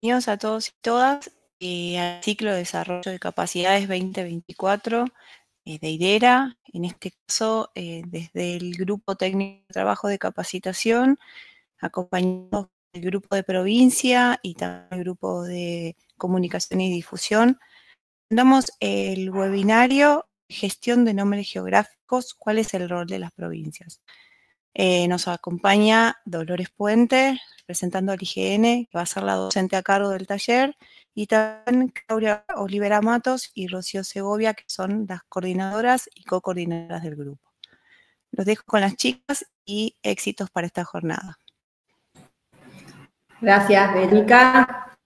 Bienvenidos a todos y todas al ciclo de desarrollo de capacidades 2024 de IDERA, en este caso desde el Grupo Técnico de Trabajo de Capacitación, acompañados del Grupo de Provincia y también el Grupo de Comunicación y Difusión. Damos el webinario Gestión de Nombres Geográficos, ¿cuál es el rol de las provincias? Nos acompaña Dolores Puente, representando al IGN, que va a ser la docente a cargo del taller, y también Claudia Olivera Matos y Rocío Segovia, que son las coordinadoras y co-coordinadoras del grupo. Los dejo con las chicas y éxitos para esta jornada. Gracias, Verónica.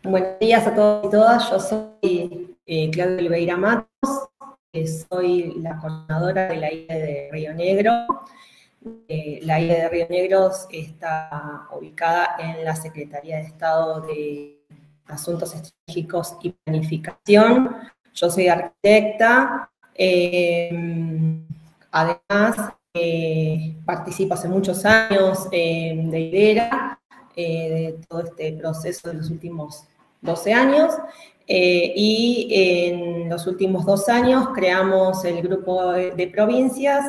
Buenos días a todos y todas. Yo soy Claudia Oliveira Matos, soy la coordinadora de la IE de Río Negro. La IE de Río Negro está ubicada en la Secretaría de Estado de Asuntos Estratégicos y Planificación. Yo soy arquitecta. Además, participo hace muchos años de IDERA, de todo este proceso de los últimos 12 años. Y en los últimos 2 años creamos el grupo de provincias,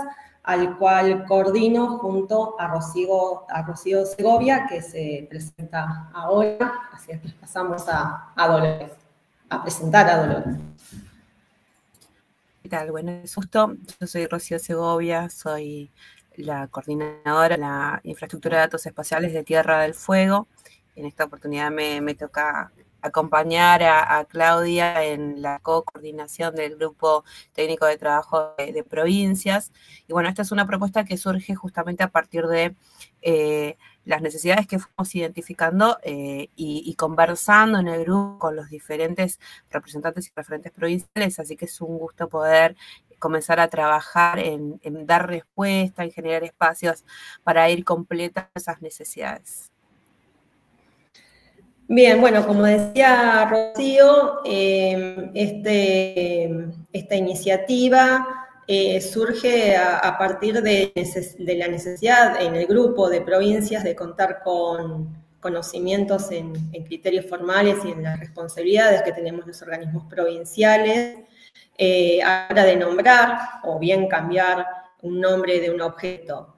al cual coordino junto a Rocío Segovia, que se presenta ahora. Así es que pasamos a Dolores, a presentar a Dolores. ¿Qué tal? Bueno, es justo. Yo soy Rocío Segovia, soy la coordinadora de la infraestructura de datos espaciales de Tierra del Fuego. En esta oportunidad me toca acompañar a Claudia en la co-coordinación del Grupo Técnico de Trabajo de Provincias. Y bueno, esta es una propuesta que surge justamente a partir de las necesidades que fuimos identificando y conversando en el grupo con los diferentes representantes y referentes provinciales, así que es un gusto poder comenzar a trabajar en dar respuesta, en generar espacios para ir completando esas necesidades. Bien, bueno, como decía Rocío, esta iniciativa surge a partir de la necesidad en el grupo de provincias de contar con conocimientos en criterios formales y en las responsabilidades que tenemos los organismos provinciales a la hora de nombrar o bien cambiar un nombre de un objeto.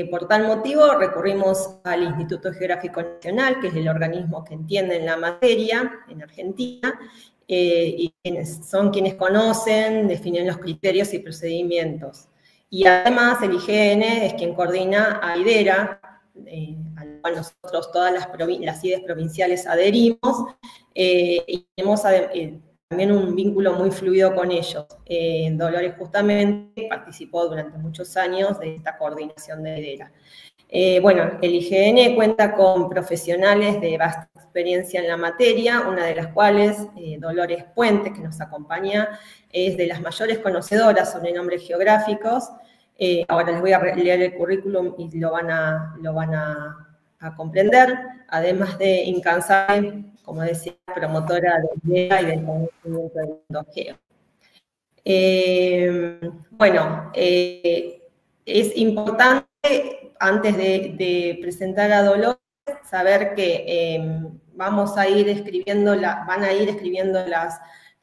Por tal motivo, recurrimos al Instituto Geográfico Nacional, que es el organismo que entiende en la materia en Argentina, y son quienes conocen, definen los criterios y procedimientos. Y además el IGN es quien coordina a IDERA, al cual nosotros todas las IDES provinciales adherimos, y tenemos también un vínculo muy fluido con ellos. Dolores justamente participó durante muchos años de esta coordinación de IDERA. Bueno, el IGN cuenta con profesionales de vasta experiencia en la materia, una de las cuales, Dolores Puente, que nos acompaña, es de las mayores conocedoras sobre nombres geográficos. Ahora les voy a leer el currículum y lo van a comprender, además de incansable, como decía, promotora de idea y del conocimiento del mundo geo. Bueno, es importante, antes de presentar a Dolores, saber que van a ir escribiendo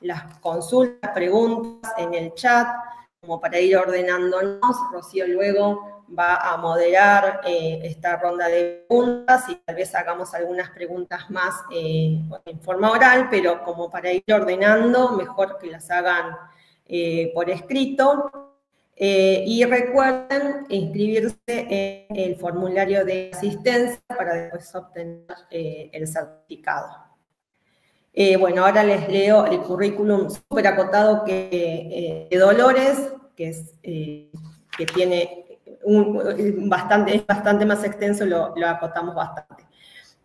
las consultas, preguntas en el chat, como para ir ordenándonos. Rocío luego va a moderar esta ronda de preguntas y tal vez hagamos algunas preguntas más en forma oral, pero como para ir ordenando, mejor que las hagan por escrito. Y recuerden inscribirse en el formulario de asistencia para después obtener el certificado. Bueno, ahora les leo el currículum súper acotado de Dolores, que tiene es bastante más extenso, lo acotamos bastante.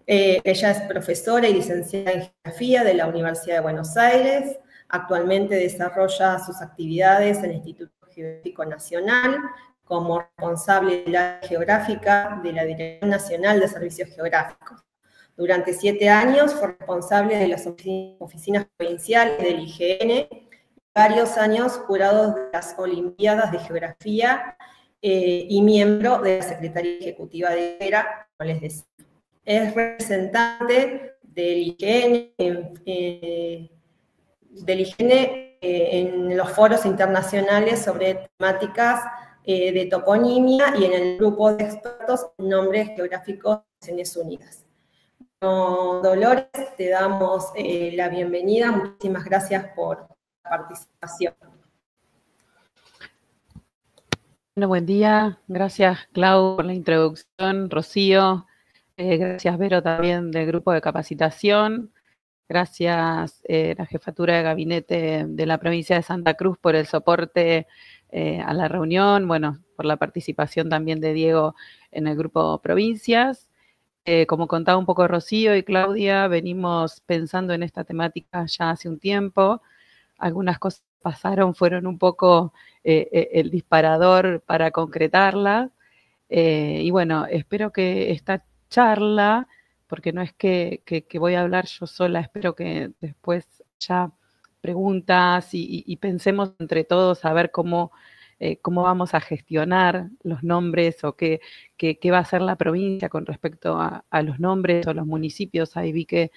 Ella es profesora y licenciada en Geografía de la Universidad de Buenos Aires. Actualmente desarrolla sus actividades en el Instituto Geográfico Nacional como responsable de la geográfica de la Dirección Nacional de Servicios Geográficos. Durante 7 años fue responsable de las oficinas provinciales del IGN y varios años jurado de las Olimpiadas de Geografía y miembro de la Secretaría Ejecutiva de IDERA, como les decía. Es representante IGN en los foros internacionales sobre temáticas de toponimia y en el grupo de expertos en nombres geográficos de Naciones Unidas. Bueno, Dolores, te damos la bienvenida. Muchísimas gracias por la participación. Bueno, buen día. Gracias, Clau, por la introducción. Rocío, gracias, Vero, también del grupo de capacitación. Gracias, la jefatura de gabinete de la provincia de Santa Cruz por el soporte a la reunión, bueno, por la participación también de Diego en el grupo provincias. Como contaba un poco Rocío y Claudia, venimos pensando en esta temática ya hace un tiempo. Algunas cosas pasaron, fueron un poco el disparador para concretarla. Y bueno, espero que esta charla, porque no es que voy a hablar yo sola, espero que después ya preguntas y pensemos entre todos a ver cómo vamos a gestionar los nombres o qué va a hacer la provincia con respecto a los nombres o los municipios. Ahí vi que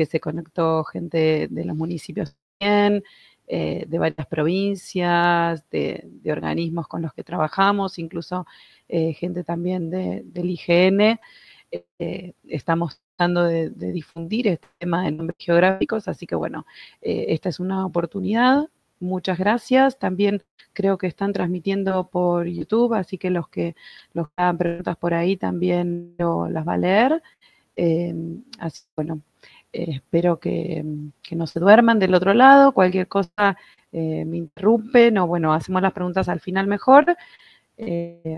se conectó gente de los municipios también, de varias provincias, de organismos con los que trabajamos, incluso gente también del IGN. Estamos tratando de difundir este tema de nombres geográficos, así que bueno, esta es una oportunidad. Muchas gracias. También creo que están transmitiendo por YouTube, así que los que hagan preguntas por ahí también las va a leer. Así que bueno, espero que no se duerman del otro lado. Cualquier cosa me interrumpen o bueno, hacemos las preguntas al final mejor.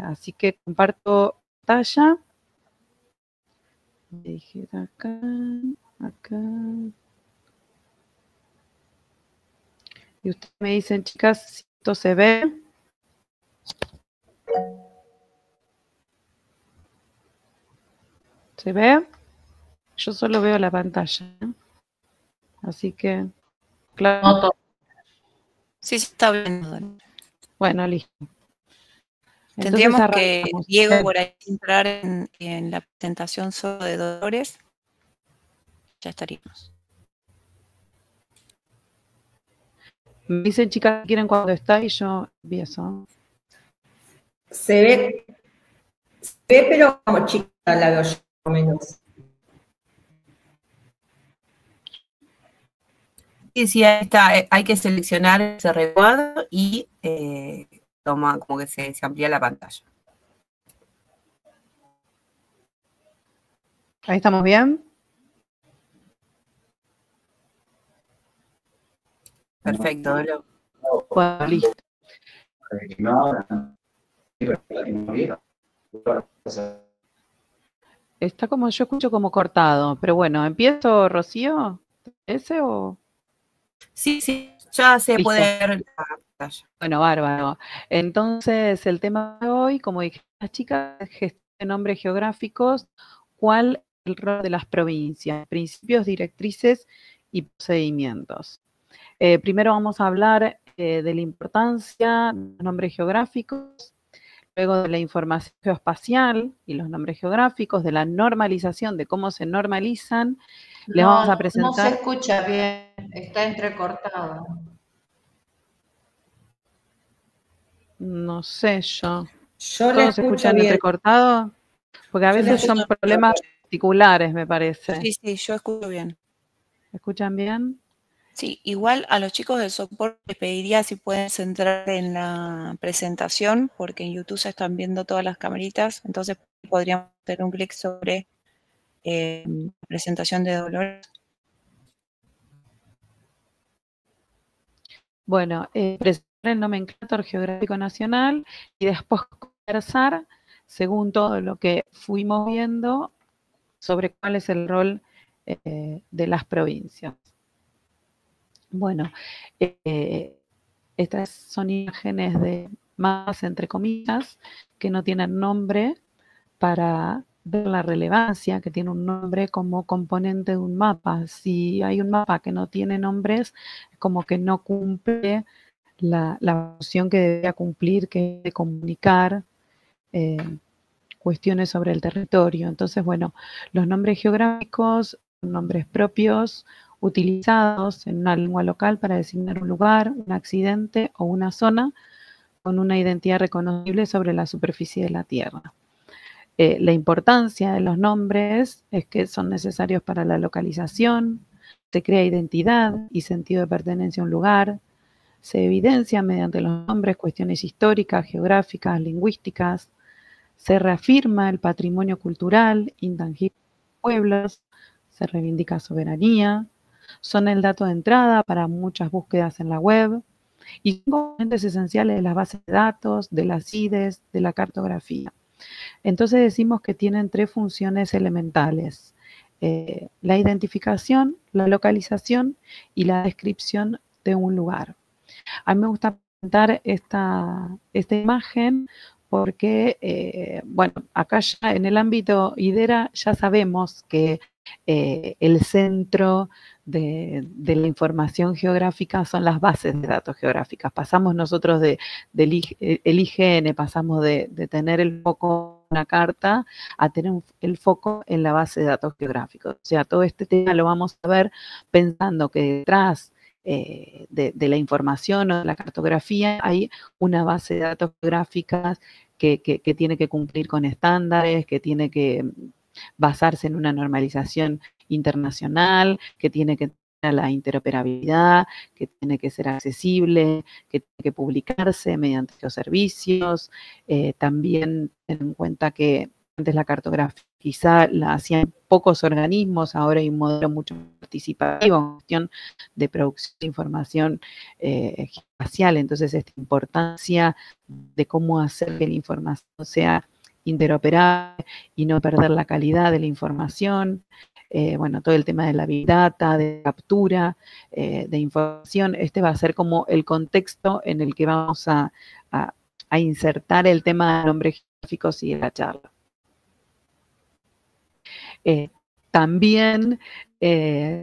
Así que comparto pantalla. Dije acá. Y ustedes me dicen, chicas, si esto se ve. ¿Se ve? Yo solo veo la pantalla. Así que, claro. Sí, sí, está bien. Bueno, listo. Tendríamos entonces, que, Diego, por ahí entrar en la presentación solo de Dolores. Ya estaríamos. Me dicen, chicas, quieren cuando está y yo empiezo. Se ve, pero como chica la veo yo, más o menos. Sí, ahí está. Hay que seleccionar ese recuadro y toma como que se amplía la pantalla. Ahí estamos bien. Perfecto. Bueno, listo. Está como, yo escucho como cortado, pero bueno, ¿empiezo, Rocío? ¿Ese o...? Sí, ya se Listo. puede ver la pantalla. Bueno, bárbaro. Entonces, el tema de hoy, como dije, las chicas, gestión de nombres geográficos, ¿cuál es el rol de las provincias? Principios, directrices y procedimientos. Primero vamos a hablar de la importancia de los nombres geográficos, luego de la información geoespacial y los nombres geográficos, de la normalización, de cómo se normalizan. Les vamos a presentar... No se escucha bien, está entrecortado. No sé yo. ¿Todos se escuchan entrecortado? Porque a veces son problemas particulares, me parece. Sí, sí, yo escucho bien. ¿Escuchan bien? Sí, igual a los chicos del soporte les pediría si pueden centrar en la presentación, porque en YouTube se están viendo todas las camaritas, entonces podríamos hacer un clic sobre la presentación de Dolores. Bueno, presentar el nomenclátor geográfico nacional y después conversar según todo lo que fuimos viendo sobre cuál es el rol de las provincias. Bueno, estas son imágenes de mapas, entre comillas, que no tienen nombre para ver la relevancia que tiene un nombre como componente de un mapa. Si hay un mapa que no tiene nombres, es como que no cumple la función que debería cumplir, que es de comunicar cuestiones sobre el territorio. Entonces, bueno, los nombres geográficos nombres propios utilizados en una lengua local para designar un lugar, un accidente o una zona con una identidad reconocible sobre la superficie de la Tierra. La importancia de los nombres es que son necesarios para la localización, se crea identidad y sentido de pertenencia a un lugar, se evidencia mediante los nombres cuestiones históricas, geográficas, lingüísticas, se reafirma el patrimonio cultural intangible de los pueblos, se reivindica soberanía, son el dato de entrada para muchas búsquedas en la web y son componentes esenciales de las bases de datos, de las IDES, de la cartografía. Entonces decimos que tienen 3 funciones elementales: la identificación, la localización y la descripción de un lugar. A mí me gusta presentar esta imagen porque, bueno, acá ya en el ámbito IDERA ya sabemos que el centro de la información geográfica son las bases de datos geográficas. Pasamos nosotros del IGN, pasamos de tener el foco en una carta a tener el foco en la base de datos geográficos. O sea, todo este tema lo vamos a ver pensando que detrás de la información o de la cartografía hay una base de datos geográficas que tiene que cumplir con estándares, que tiene que basarse en una normalización internacional, que tiene que tener la interoperabilidad, que tiene que ser accesible, que tiene que publicarse mediante los servicios. También ten en cuenta que antes la cartografía quizá la hacían pocos organismos, ahora hay un modelo mucho más participativo en cuestión de producción de información geoespacial. Entonces, esta importancia de cómo hacer que la información sea interoperable y no perder la calidad de la información. Bueno, todo el tema de la Big Data, de captura de información, este va a ser como el contexto en el que vamos a insertar el tema de nombres geográficos y de la charla. También,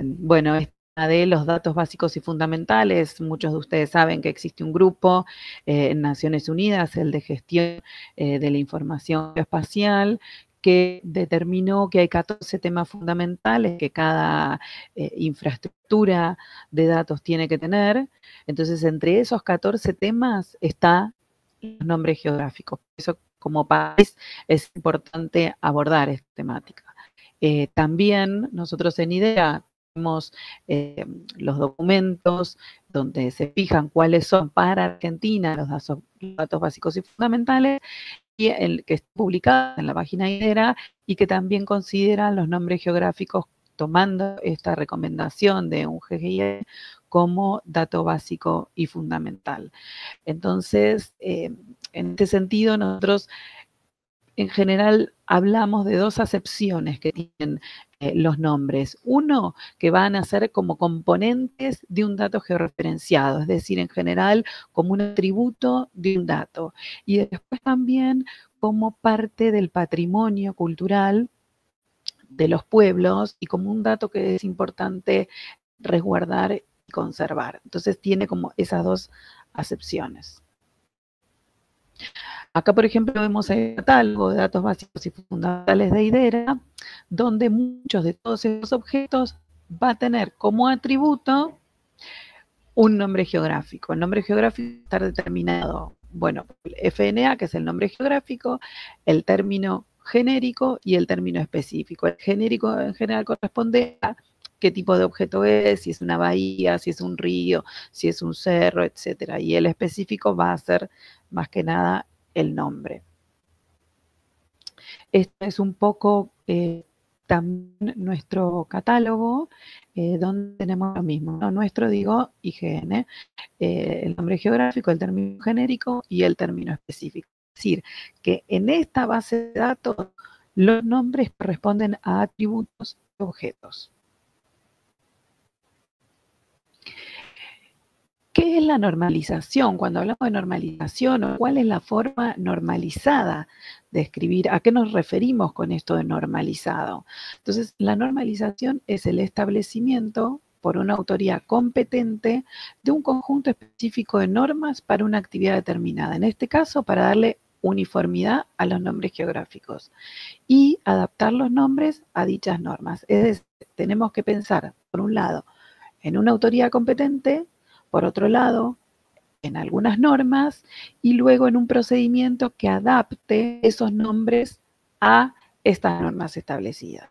bueno, esta de los datos básicos y fundamentales, muchos de ustedes saben que existe un grupo en Naciones Unidas, el de gestión de la información espacial, que determinó que hay 14 temas fundamentales que cada infraestructura de datos tiene que tener. Entonces, entre esos 14 temas está los nombres geográficos. Por eso, como país, es importante abordar esta temática. También nosotros en IDEA tenemos los documentos donde se fijan cuáles son para Argentina los datos básicos y fundamentales, y el que está publicado en la página IDERA, y que también consideran los nombres geográficos tomando esta recomendación de un GGIE como dato básico y fundamental. Entonces, en este sentido, nosotros en general hablamos de 2 acepciones que tienen los nombres. Uno, que van a ser como componentes de un dato georreferenciado, es decir, en general como un atributo de un dato. Y después también como parte del patrimonio cultural de los pueblos y como un dato que es importante resguardar y conservar. Entonces tiene como esas 2 acepciones. Acá, por ejemplo, vemos el catálogo de datos básicos y fundamentales de IDERA, donde muchos de todos esos objetos va a tener como atributo un nombre geográfico. El nombre geográfico va a estar determinado, bueno, el FNA, que es el nombre geográfico, el término genérico y el término específico. El genérico en general corresponde a qué tipo de objeto es, si es una bahía, si es un río, si es un cerro, etcétera. Y el específico va a ser más que nada el nombre. Esto es un poco también nuestro catálogo, donde tenemos lo mismo, ¿no? Nuestro, digo, IGN, el nombre geográfico, el término genérico y el término específico. Es decir, que en esta base de datos los nombres corresponden a atributos y objetos. ¿Qué es la normalización? Cuando hablamos de normalización, ¿o cuál es la forma normalizada de escribir? ¿A qué nos referimos con esto de normalizado? Entonces, la normalización es el establecimiento por una autoridad competente de un conjunto específico de normas para una actividad determinada. En este caso, para darle uniformidad a los nombres geográficos y adaptar los nombres a dichas normas. Es decir, tenemos que pensar, por un lado, en una autoridad competente, por otro lado, en algunas normas, y luego en un procedimiento que adapte esos nombres a estas normas establecidas.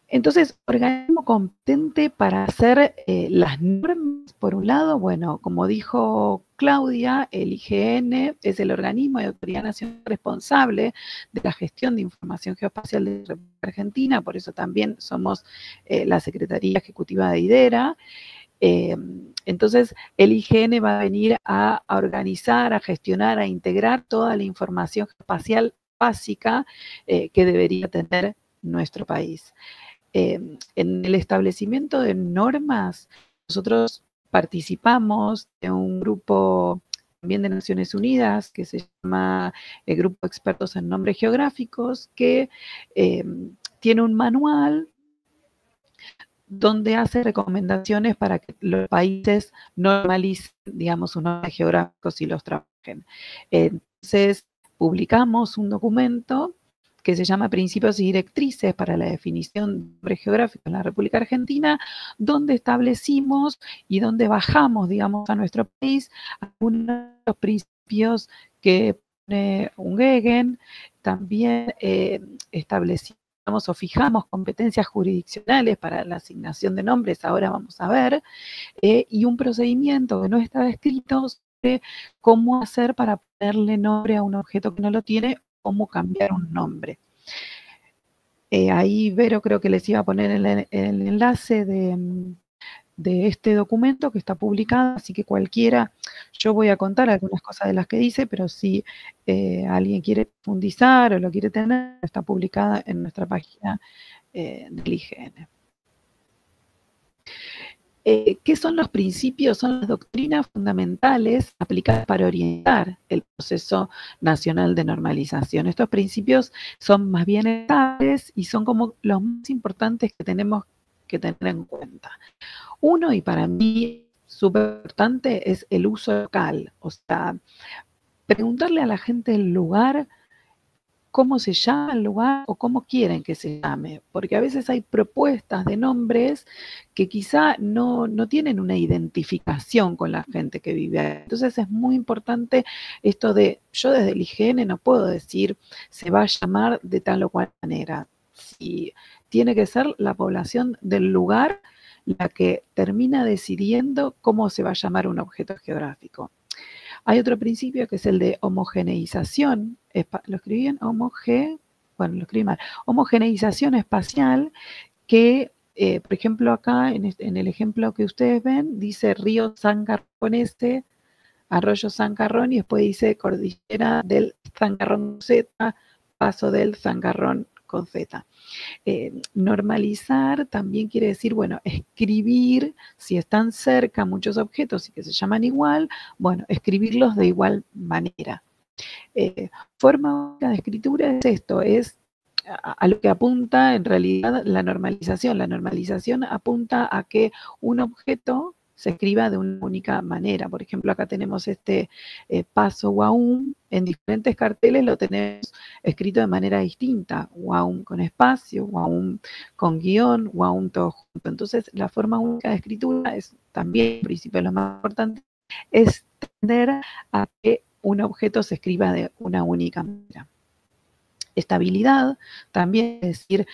Entonces, organismo competente para hacer las normas, por un lado, bueno, como dijo Claudia, el IGN es el organismo de autoridad nacional responsable de la gestión de información geoespacial de la República Argentina, por eso también somos la Secretaría Ejecutiva de IDERA. Entonces, el IGN va a venir a organizar, a gestionar, a integrar toda la información geoespacial básica que debería tener nuestro país. En el establecimiento de normas, nosotros participamos de un grupo también de Naciones Unidas que se llama el Grupo de Expertos en Nombres Geográficos, que tiene un manual donde hace recomendaciones para que los países normalicen, digamos, sus nombres geográficos y los trabajen. Entonces, publicamos un documento que se llama Principios y Directrices para la definición de nombres geográficos en la República Argentina, donde establecimos y donde bajamos, digamos, a nuestro país algunos de los principios que pone Ungegen. También establecimos o fijamos competencias jurisdiccionales para la asignación de nombres, ahora vamos a ver, y un procedimiento que no estaba escrito sobre cómo hacer para ponerle nombre a un objeto que no lo tiene, cómo cambiar un nombre. Ahí Vero creo que les iba a poner el enlace de este documento que está publicado, así que cualquiera, yo voy a contar algunas cosas de las que dice, pero si alguien quiere profundizar o lo quiere tener, está publicada en nuestra página del IGN. ¿Qué son los principios? Son las doctrinas fundamentales aplicadas para orientar el proceso nacional de normalización. Estos principios son más bien estables y son como los más importantes que tenemos que tener en cuenta. Uno, y para mí súper importante, es el uso local. O sea, preguntarle a la gente del lugar cómo se llama el lugar o cómo quieren que se llame, porque a veces hay propuestas de nombres que quizá no tienen una identificación con la gente que vive ahí. Entonces es muy importante esto de, yo desde el IGN no puedo decir se va a llamar de tal o cual manera. Si tiene que ser la población del lugar la que termina decidiendo cómo se va a llamar un objeto geográfico. Hay otro principio que es el de homogeneización, lo escribí bien, bueno, lo escribí mal, homogeneización espacial, que, por ejemplo, acá en el ejemplo que ustedes ven, dice río Sangarrón Este, arroyo Sangarrón, y después dice cordillera del Sangarrón Z, paso del Sangarrón con Z. Normalizar también quiere decir, bueno, escribir, si están cerca muchos objetos y que se llaman igual, bueno, escribirlos de igual manera. Forma única de escritura es esto, es a lo que apunta en realidad la normalización. La normalización apunta a que un objeto se escriba de una única manera. Por ejemplo, acá tenemos este paso Waum, en diferentes carteles lo tenemos escrito de manera distinta, Waum con espacio, Waum con guión, Waum todo junto. Entonces, la forma única de escritura es también, en principio, lo más importante, es tender a que un objeto se escriba de una única manera. Estabilidad, también es decir,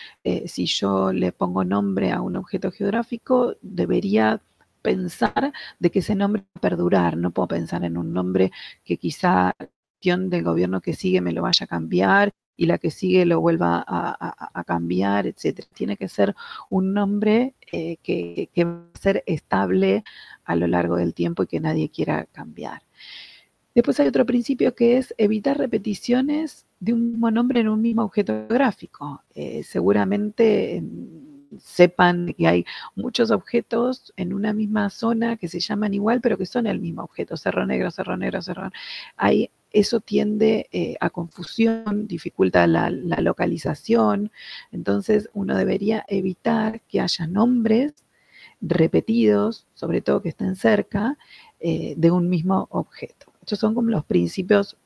si yo le pongo nombre a un objeto geográfico, debería pensar de que ese nombre va a perdurar. No puedo pensar en un nombre que quizá la gestión del gobierno que sigue me lo vaya a cambiar y la que sigue lo vuelva a cambiar, etc. Tiene que ser un nombre que va a ser estable a lo largo del tiempo y que nadie quiera cambiar. Después hay otro principio que es evitar repeticiones de un mismo nombre en un mismo objeto geográfico. Seguramente sepan que hay muchos objetos en una misma zona que se llaman igual, pero que son el mismo objeto, Cerro Negro, Cerro Negro, Cerro. Eso tiende a confusión, dificulta la localización. Entonces uno debería evitar que haya nombres repetidos, sobre todo que estén cerca, de un mismo objeto. Estos son como los principios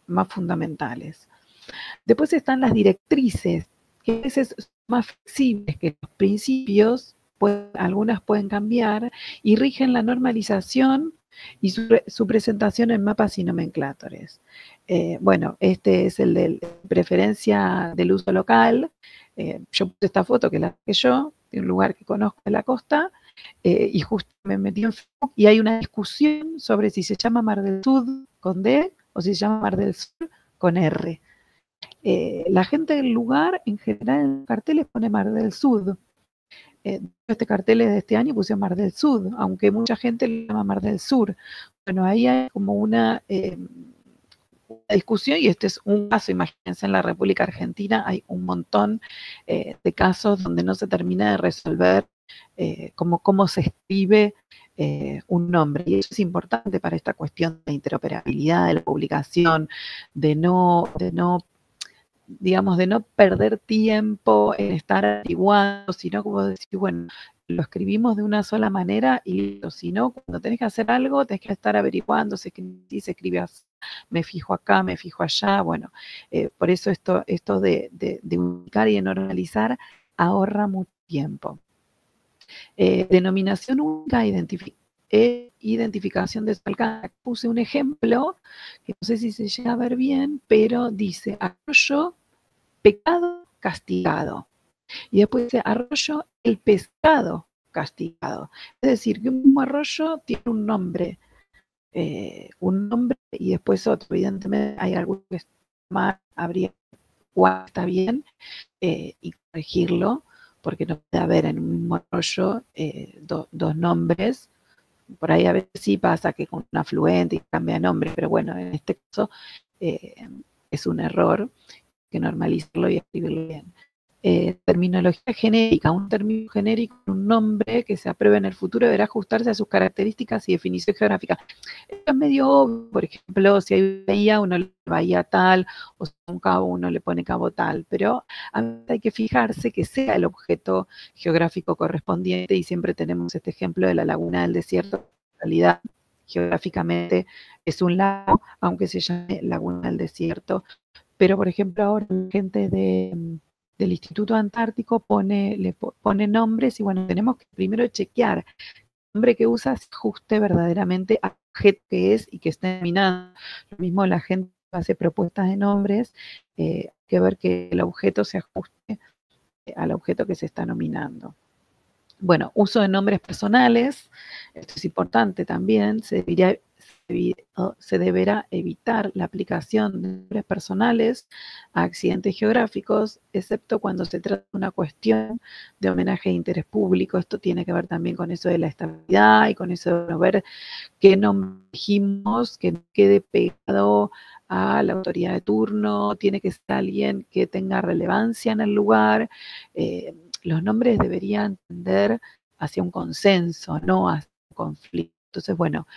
más fundamentales. Después están las directrices, que a veces más flexibles que los principios, algunas pueden cambiar y rigen la normalización y su presentación en mapas y nomenclatores. Bueno, este es el de preferencia del uso local. Yo puse esta foto que la saqué yo, de un lugar que conozco de la costa, y justo me metí en Facebook y hay una discusión sobre si se llama Mar del Sud con D o si se llama Mar del Sur con R. La gente del lugar, en general, en los carteles pone Mar del Sud. Este cartel es de este año y puse Mar del Sud, aunque mucha gente le llama Mar del Sur. Bueno, ahí hay como una discusión, y este es un caso. Imagínense, en la República Argentina hay un montón de casos donde no se termina de resolver cómo se escribe un nombre, y eso es importante para esta cuestión de interoperabilidad de la publicación, de no perder tiempo en estar averiguando, sino como decir, bueno, lo escribimos de una sola manera y listo. Si no, cuando tenés que hacer algo, tenés que estar averiguando, se escribe así, me fijo acá, me fijo allá. Bueno, por eso esto de ubicar y de normalizar ahorra mucho tiempo. Denominación única, identificación de su alcance. Puse un ejemplo, que no sé si se llega a ver bien, pero dice arroyo, pecado, castigado. Y después dice arroyo, el pescado castigado. Es decir, que un mismo arroyo tiene un nombre y después otro. Evidentemente hay alguno que está mal, habría cuál está bien, y corregirlo, porque no puede haber en un mismo arroyo dos nombres. Por ahí a veces sí pasa que con un afluente cambia nombre, pero bueno, en este caso es un error, que normalizarlo y escribirlo bien. Terminología genérica. Un término genérico, un nombre que se apruebe en el futuro, deberá ajustarse a sus características y definición geográfica. Esto es medio obvio. Por ejemplo, si hay una bahía, uno le pone bahía tal, o si hay un cabo, uno le pone cabo tal, pero a veces hay que fijarse que sea el objeto geográfico correspondiente, y siempre tenemos este ejemplo de la laguna del desierto. En realidad, geográficamente es un lago, aunque se llame laguna del desierto. Pero, por ejemplo, ahora la gente del Instituto Antártico le pone nombres, y bueno, tenemos que primero chequear que el nombre que usa se ajuste verdaderamente al objeto que es y que está denominando. Lo mismo la gente hace propuestas de nombres, hay que ver que el objeto se ajuste al objeto que se está nominando. Bueno, uso de nombres personales, esto es importante también. Se deberá evitar la aplicación de nombres personales a accidentes geográficos, excepto cuando se trata de una cuestión de homenaje de interés público. Esto tiene que ver también con eso de la estabilidad y con eso de ver qué nombre elegimos, que no quede pegado a la autoridad de turno. Tiene que ser alguien que tenga relevancia en el lugar. Los nombres deberían tender hacia un consenso, no hacia un conflicto. Entonces, bueno,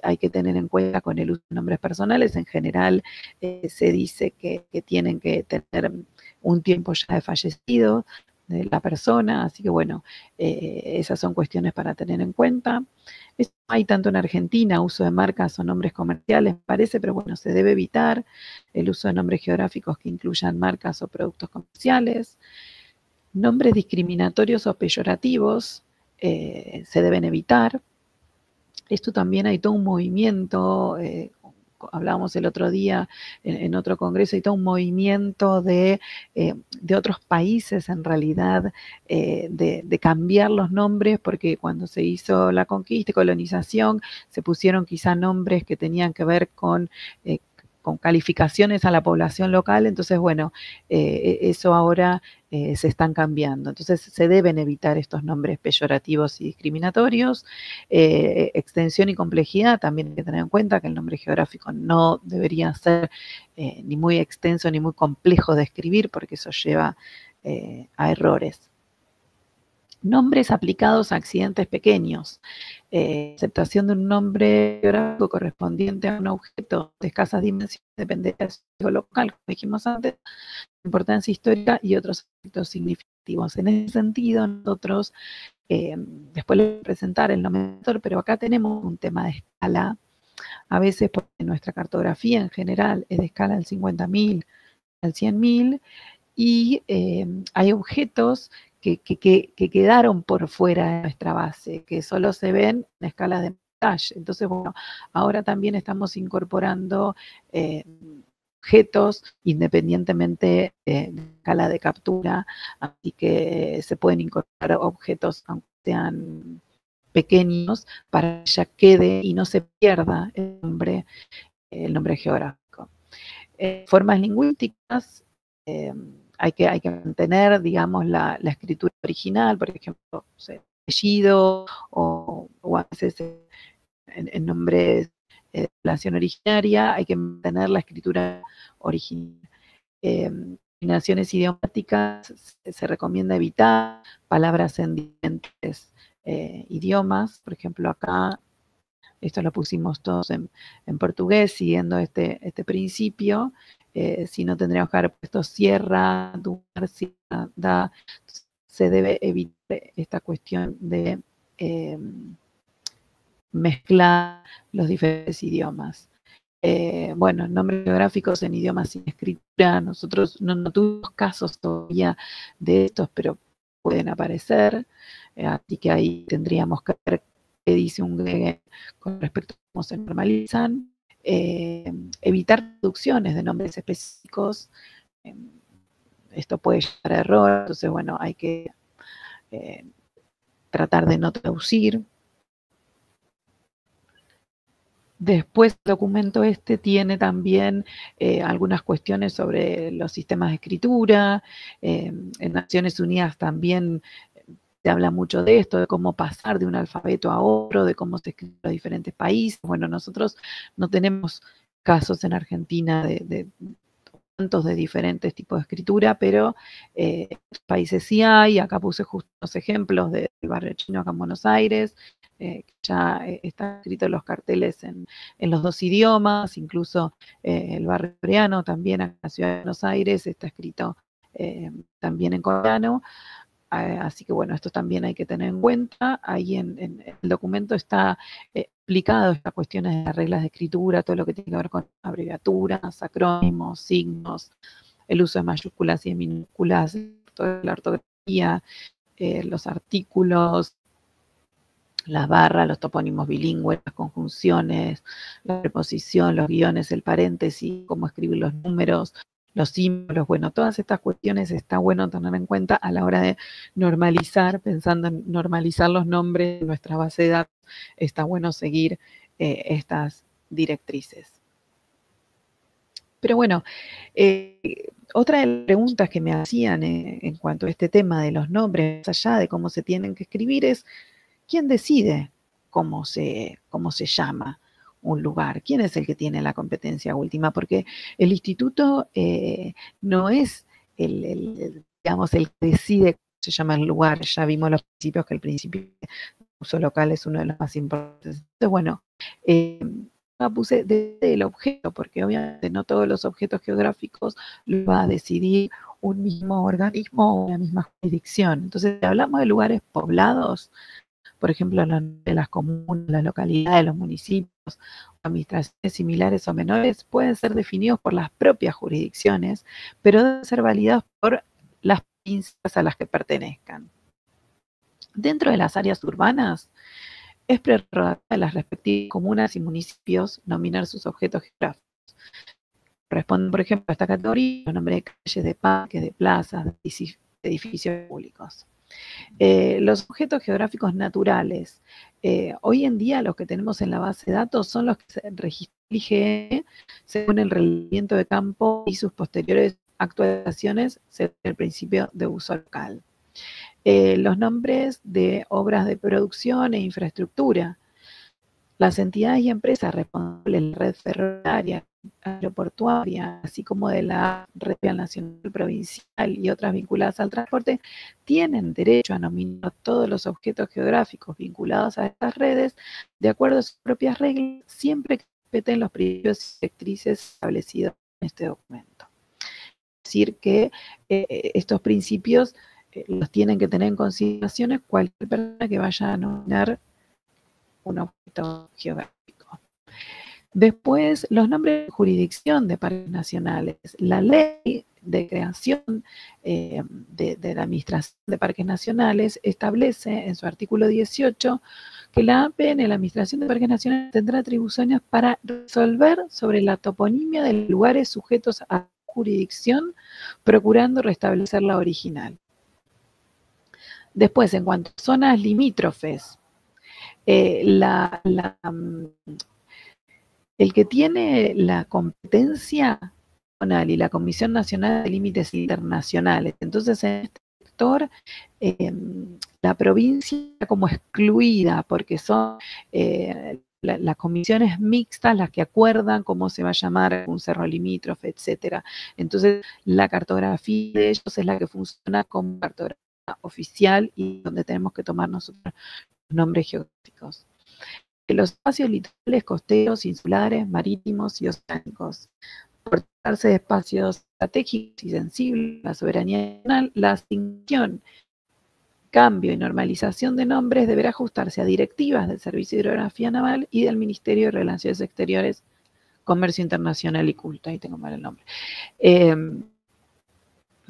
hay que tener en cuenta con el uso de nombres personales. En general, se dice que tienen que tener un tiempo ya de fallecido de la persona, así que bueno, esas son cuestiones para tener en cuenta. Esto hay tanto en Argentina, uso de marcas o nombres comerciales, me parece, pero bueno, se debe evitar el uso de nombres geográficos que incluyan marcas o productos comerciales. Nombres discriminatorios o peyorativos se deben evitar. Esto también hay todo un movimiento, hablábamos el otro día en otro congreso, hay todo un movimiento de otros países, en realidad, de cambiar los nombres, porque cuando se hizo la conquista y colonización, se pusieron quizá nombres que tenían que ver con calificaciones a la población local. Entonces, bueno, eso ahora se están cambiando. Entonces, se deben evitar estos nombres peyorativos y discriminatorios. Extensión y complejidad, también hay que tener en cuenta que el nombre geográfico no debería ser ni muy extenso ni muy complejo de escribir, porque eso lleva a errores. Nombres aplicados a accidentes pequeños. Aceptación de un nombre geográfico correspondiente a un objeto de escasas dimensiones depende del sitio local, como dijimos antes, importancia histórica y otros aspectos significativos. En ese sentido, nosotros, después les voy a presentar el nomenclator, pero acá tenemos un tema de escala. A veces, porque nuestra cartografía en general es de escala del 50.000 al 100.000, y hay objetos que quedaron por fuera de nuestra base, que solo se ven en escalas de detalle. Entonces, bueno, ahora también estamos incorporando objetos independientemente de escala de captura, así que se pueden incorporar objetos aunque sean pequeños para que ya quede y no se pierda el nombre geográfico. Formas lingüísticas, hay que mantener, digamos, la escritura original, por ejemplo, apellido o a veces en nombres de población originaria, hay que mantener la escritura original. Combinaciones idiomáticas, se recomienda evitar palabras en diferentes idiomas, por ejemplo, acá esto lo pusimos todos en portugués, siguiendo este principio. Si no, tendríamos que haber puesto sierra, duar, sierra, da. Se debe evitar esta cuestión de mezclar los diferentes idiomas. Bueno, nombres geográficos en idiomas sin escritura, nosotros no tuvimos casos todavía de estos, pero pueden aparecer, así que ahí tendríamos que ver qué dice un GEGE con respecto a cómo se normalizan. Evitar traducciones de nombres específicos, esto puede llevar a error, entonces bueno, hay que tratar de no traducir. Después el documento este tiene también algunas cuestiones sobre los sistemas de escritura. En Naciones Unidas también se habla mucho de esto, de cómo pasar de un alfabeto a otro, de cómo se escribe en los diferentes países. Bueno, nosotros no tenemos casos en Argentina de tantos de diferentes tipos de escritura, pero en otros países sí hay. Acá puse justo los ejemplos del barrio chino acá en Buenos Aires, ya están escritos los carteles en los dos idiomas, incluso el barrio coreano también acá en la ciudad de Buenos Aires está escrito también en coreano. Así que bueno, esto también hay que tener en cuenta. Ahí en el documento está explicado estas cuestiones de las reglas de escritura, todo lo que tiene que ver con abreviaturas, acrónimos, signos, el uso de mayúsculas y de minúsculas, toda la ortografía, los artículos, las barras, los topónimos bilingües, las conjunciones, la preposición, los guiones, el paréntesis, cómo escribir los números, los símbolos. Bueno, todas estas cuestiones está bueno tener en cuenta a la hora de normalizar, pensando en normalizar los nombres de nuestra base de datos. Está bueno seguir estas directrices. Pero bueno, otra de las preguntas que me hacían en cuanto a este tema de los nombres, más allá de cómo se tienen que escribir, es ¿quién decide cómo se llama un lugar? ¿Quién es el que tiene la competencia última? Porque el instituto no es digamos, el que decide cómo se llama el lugar. Ya vimos los principios, que el principio de uso local es uno de los más importantes. Entonces, bueno, puse desde el objeto, porque obviamente no todos los objetos geográficos lo va a decidir un mismo organismo o una misma jurisdicción. Entonces, si hablamos de lugares poblados, por ejemplo, de las comunas, las localidades, los municipios, administraciones similares o menores, pueden ser definidos por las propias jurisdicciones, pero deben ser validados por las provincias a las que pertenezcan. Dentro de las áreas urbanas, es prerrogativa de las respectivas comunas y municipios nominar sus objetos geográficos. Corresponden, por ejemplo, a esta categoría los nombres de calles, de parques, de plazas, de edificios públicos. Los objetos geográficos naturales. Hoy en día los que tenemos en la base de datos son los que se registran el IGN según el relevamiento de campo y sus posteriores actualizaciones según el principio de uso local. Los nombres de obras de producción e infraestructura. Las entidades y empresas responsables de la red ferroviaria, aeroportuaria, así como de la red nacional, provincial y otras vinculadas al transporte, tienen derecho a nominar todos los objetos geográficos vinculados a estas redes de acuerdo a sus propias reglas, siempre que respeten los principios y directrices establecidos en este documento. Es decir, que estos principios los tienen que tener en consideración cualquier persona que vaya a nominar un objeto geográfico. Después, los nombres de jurisdicción de parques nacionales. La ley de creación de la Administración de Parques Nacionales establece en su artículo 18 que la APN, la Administración de Parques Nacionales, tendrá atribuciones para resolver sobre la toponimia de lugares sujetos a jurisdicción, procurando restablecer la original. Después, en cuanto a zonas limítrofes, el que tiene la competencia nacional y la Comisión Nacional de Límites Internacionales, entonces en este sector la provincia está como excluida porque son las comisiones mixtas las que acuerdan cómo se va a llamar un cerro limítrofe, etcétera. Entonces la cartografía de ellos es la que funciona como cartografía oficial y donde tenemos que tomar nosotros los nombres geográficos. Los espacios litorales, costeros, insulares, marítimos y oceánicos. Por tratarse de espacios estratégicos y sensibles a la soberanía nacional, la asignación, cambio y normalización de nombres deberá ajustarse a directivas del Servicio de Hidrografía Naval y del Ministerio de Relaciones Exteriores, Comercio Internacional y Culto. Ahí tengo mal el nombre.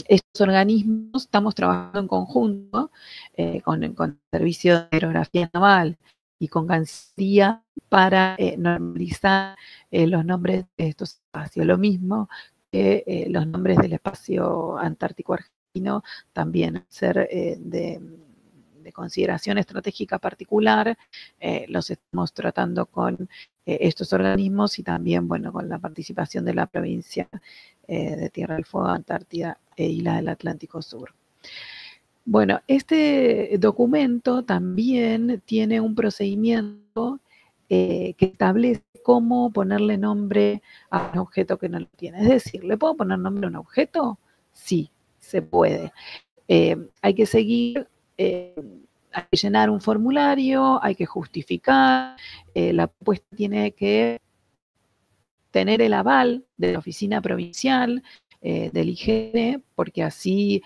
Estos organismos estamos trabajando en conjunto con el Servicio de Hidrografía Naval y con Cancillería para normalizar los nombres de estos espacios. Lo mismo que los nombres del espacio antártico argentino, también ser de consideración estratégica particular, los estamos tratando con estos organismos y también, bueno, con la participación de la provincia de Tierra del Fuego, Antártida e Isla del Atlántico Sur. Bueno, este documento también tiene un procedimiento que establece cómo ponerle nombre a un objeto que no lo tiene. Es decir, ¿le puedo poner nombre a un objeto? Sí, se puede. Hay que seguir, hay que llenar un formulario, hay que justificar, la propuesta tiene que tener el aval de la oficina provincial, del IGN, porque así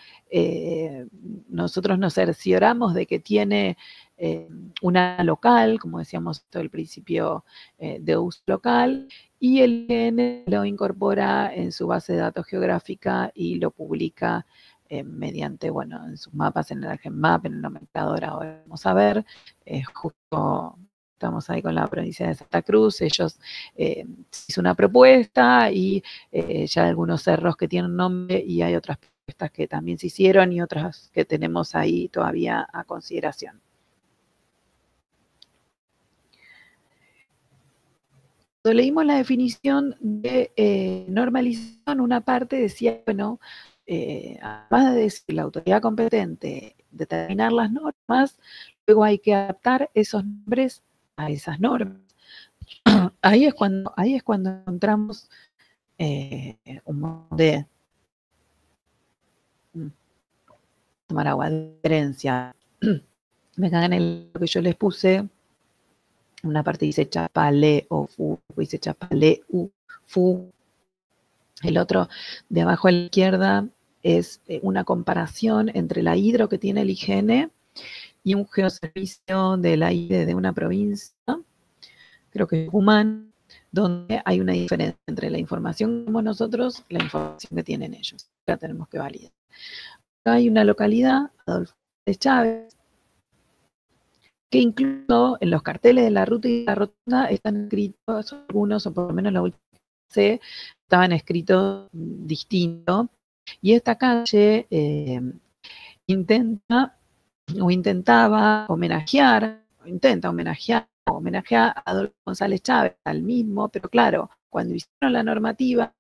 nosotros nos cercioramos de que tiene una local, como decíamos al principio, de uso local, y el IGN lo incorpora en su base de datos geográfica y lo publica mediante, bueno, en sus mapas, en el ArgenMap, en el nomenclador. Ahora vamos a ver, justo estamos ahí con la provincia de Santa Cruz, ellos hizo una propuesta y ya hay algunos cerros que tienen nombre y hay otras propuestas que también se hicieron y otras que tenemos ahí todavía a consideración. Cuando leímos la definición de normalización, una parte decía, bueno, además de decir la autoridad competente determinar las normas, luego hay que adaptar esos nombres a esas normas. Ahí es cuando encontramos un montón de tomar agua de diferencia. Me cagan en lo que yo les puse. Una parte dice chapale o fu, dice chapale u fu. El otro de abajo a la izquierda es una comparación entre la hidro que tiene el IGN y un geoservicio de la IDE de una provincia, creo que es Tucumán, donde hay una diferencia entre la información que tenemos nosotros y la información que tienen ellos. La tenemos que validar. Acá hay una localidad, Adolfo de Chávez, que incluso en los carteles de la ruta y la rotonda están escritos algunos, o por lo menos la última que estaban escritos distinto. Y esta calle intenta homenajear a Adolfo González Chávez, al mismo, pero claro, cuando hicieron la normativa,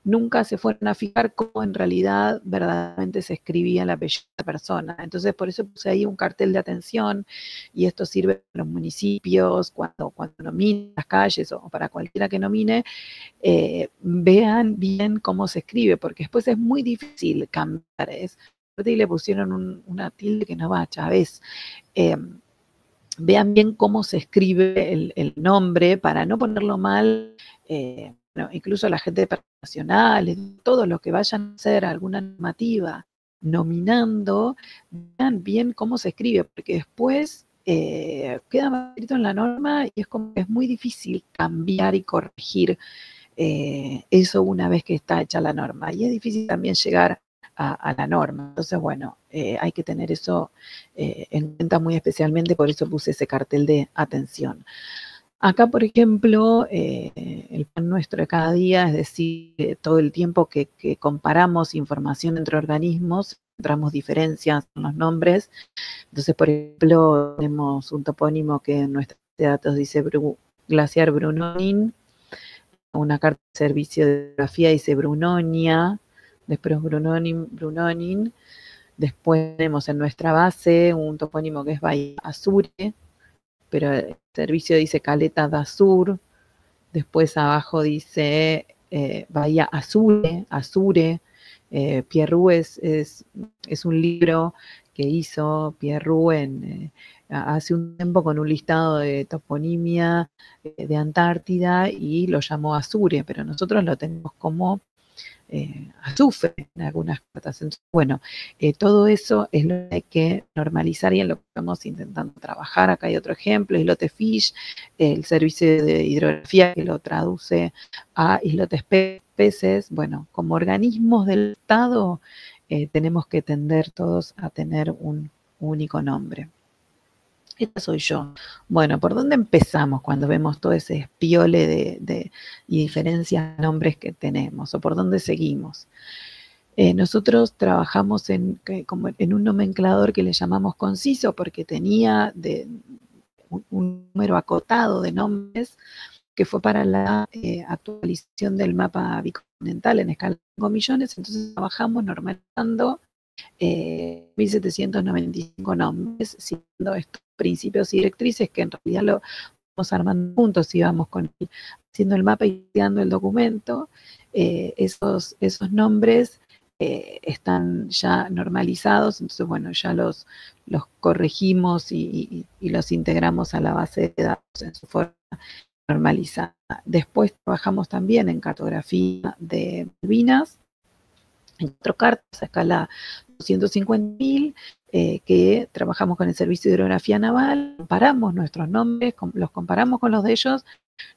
nunca se fueron a fijar cómo en realidad verdaderamente se escribía el apellido de la persona. Entonces, por eso puse ahí un cartel de atención, y esto sirve para los municipios, cuando nominen las calles o para cualquiera que nomine, vean bien cómo se escribe, porque después es muy difícil cambiar. Y le pusieron una tilde que no va a Chávez. Vean bien cómo se escribe el nombre para no ponerlo mal. Bueno, incluso la gente de parques nacionales, todos los que vayan a hacer alguna normativa nominando, vean bien cómo se escribe, porque después queda escrito en la norma y es como que es muy difícil cambiar y corregir eso una vez que está hecha la norma. Y es difícil también llegar a la norma. Entonces, bueno, hay que tener eso en cuenta muy especialmente, por eso puse ese cartel de atención. Acá, por ejemplo, el pan nuestro de cada día, es decir, todo el tiempo que comparamos información entre organismos, encontramos diferencias en los nombres. Entonces, por ejemplo, tenemos un topónimo que en nuestra base de datos dice Glaciar Brunonin, una carta de servicio de geografía dice Brunonia, después Brunonin, después tenemos en nuestra base un topónimo que es Bahía Azure, pero el servicio dice Caleta da Sur, después abajo dice Bahía Azure, Pierre Roux es un libro que hizo Pierre Roux hace un tiempo con un listado de toponimia de Antártida y lo llamó Azure, pero nosotros lo tenemos como azufre en algunas cartas. Entonces, bueno, todo eso es lo que hay que normalizar y en lo que estamos intentando trabajar. Acá hay otro ejemplo, islote fish, el servicio de hidrografía que lo traduce a islotes peces. Bueno, como organismos del Estado tenemos que tender todos a tener un único nombre. Esta soy yo. Bueno, ¿por dónde empezamos cuando vemos todo ese espiole y diferencias de nombres que tenemos? ¿O por dónde seguimos? Nosotros trabajamos como en un nomenclador que le llamamos conciso porque tenía un número acotado de nombres que fue para la actualización del mapa bicontinental en escala de 5 millones. Entonces trabajamos normalizando 1.795 nombres, siguiendo estos principios y directrices que en realidad lo vamos armando juntos, íbamos haciendo el mapa y creando el documento. Esos nombres están ya normalizados, entonces bueno, ya los corregimos y los integramos a la base de datos en su forma normalizada. Después trabajamos también en cartografía de Malvinas, en 4 cartas a escala 250.000, que trabajamos con el Servicio de Hidrografía Naval, comparamos nuestros nombres, los comparamos con los de ellos,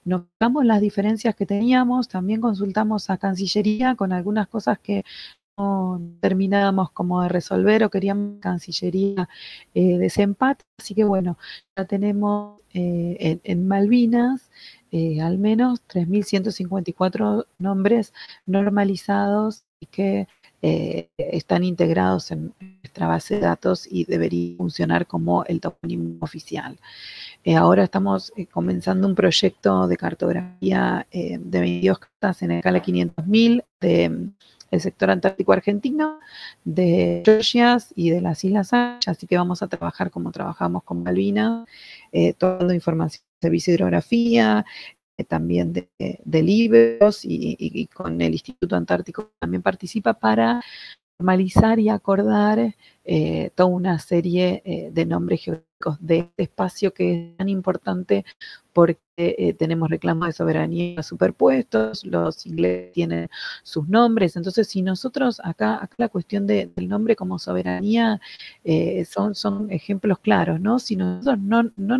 notamos las diferencias que teníamos, también consultamos a Cancillería con algunas cosas que no terminábamos como de resolver o queríamos Cancillería desempate, así que bueno, ya tenemos en Malvinas al menos 3.154 nombres normalizados y que están integrados en nuestra base de datos y debería funcionar como el topónimo oficial. Ahora estamos comenzando un proyecto de cartografía de 22 cartas en escala 500.000 del sector antártico argentino, de Georgias y de las Islas Aya, así que vamos a trabajar como trabajamos con Malvinas, tomando información de servicio de hidrografía, también de libros y con el Instituto Antártico también participa para normalizar y acordar toda una serie de nombres geográficos de este espacio que es tan importante porque tenemos reclamos de soberanía superpuestos, los ingleses tienen sus nombres, entonces si nosotros acá la cuestión del nombre como soberanía son ejemplos claros, ¿no? Si nosotros no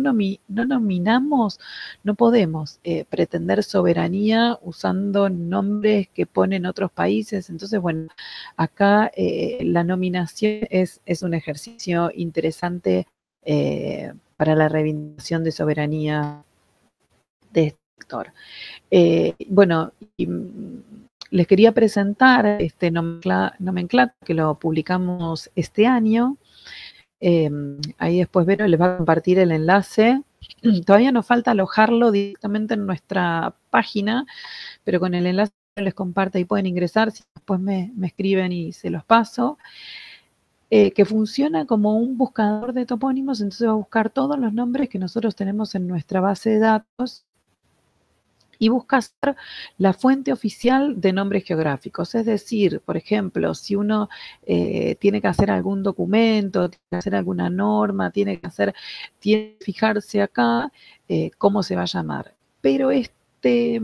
nominamos, no podemos pretender soberanía usando nombres que ponen otros países, entonces bueno, acá la nominación es un ejercicio interesante para la reivindicación de soberanía de este sector. Bueno, les quería presentar este nomenclato que lo publicamos este año. Ahí después Vero les va a compartir el enlace. Todavía nos falta alojarlo directamente en nuestra página, pero con el enlace les comparto y pueden ingresar, si después me escriben y se los paso. Que funciona como un buscador de topónimos, entonces va a buscar todos los nombres que nosotros tenemos en nuestra base de datos y busca ser la fuente oficial de nombres geográficos. Es decir, por ejemplo, si uno tiene que hacer algún documento, tiene que hacer alguna norma, tiene que fijarse acá cómo se va a llamar. Pero este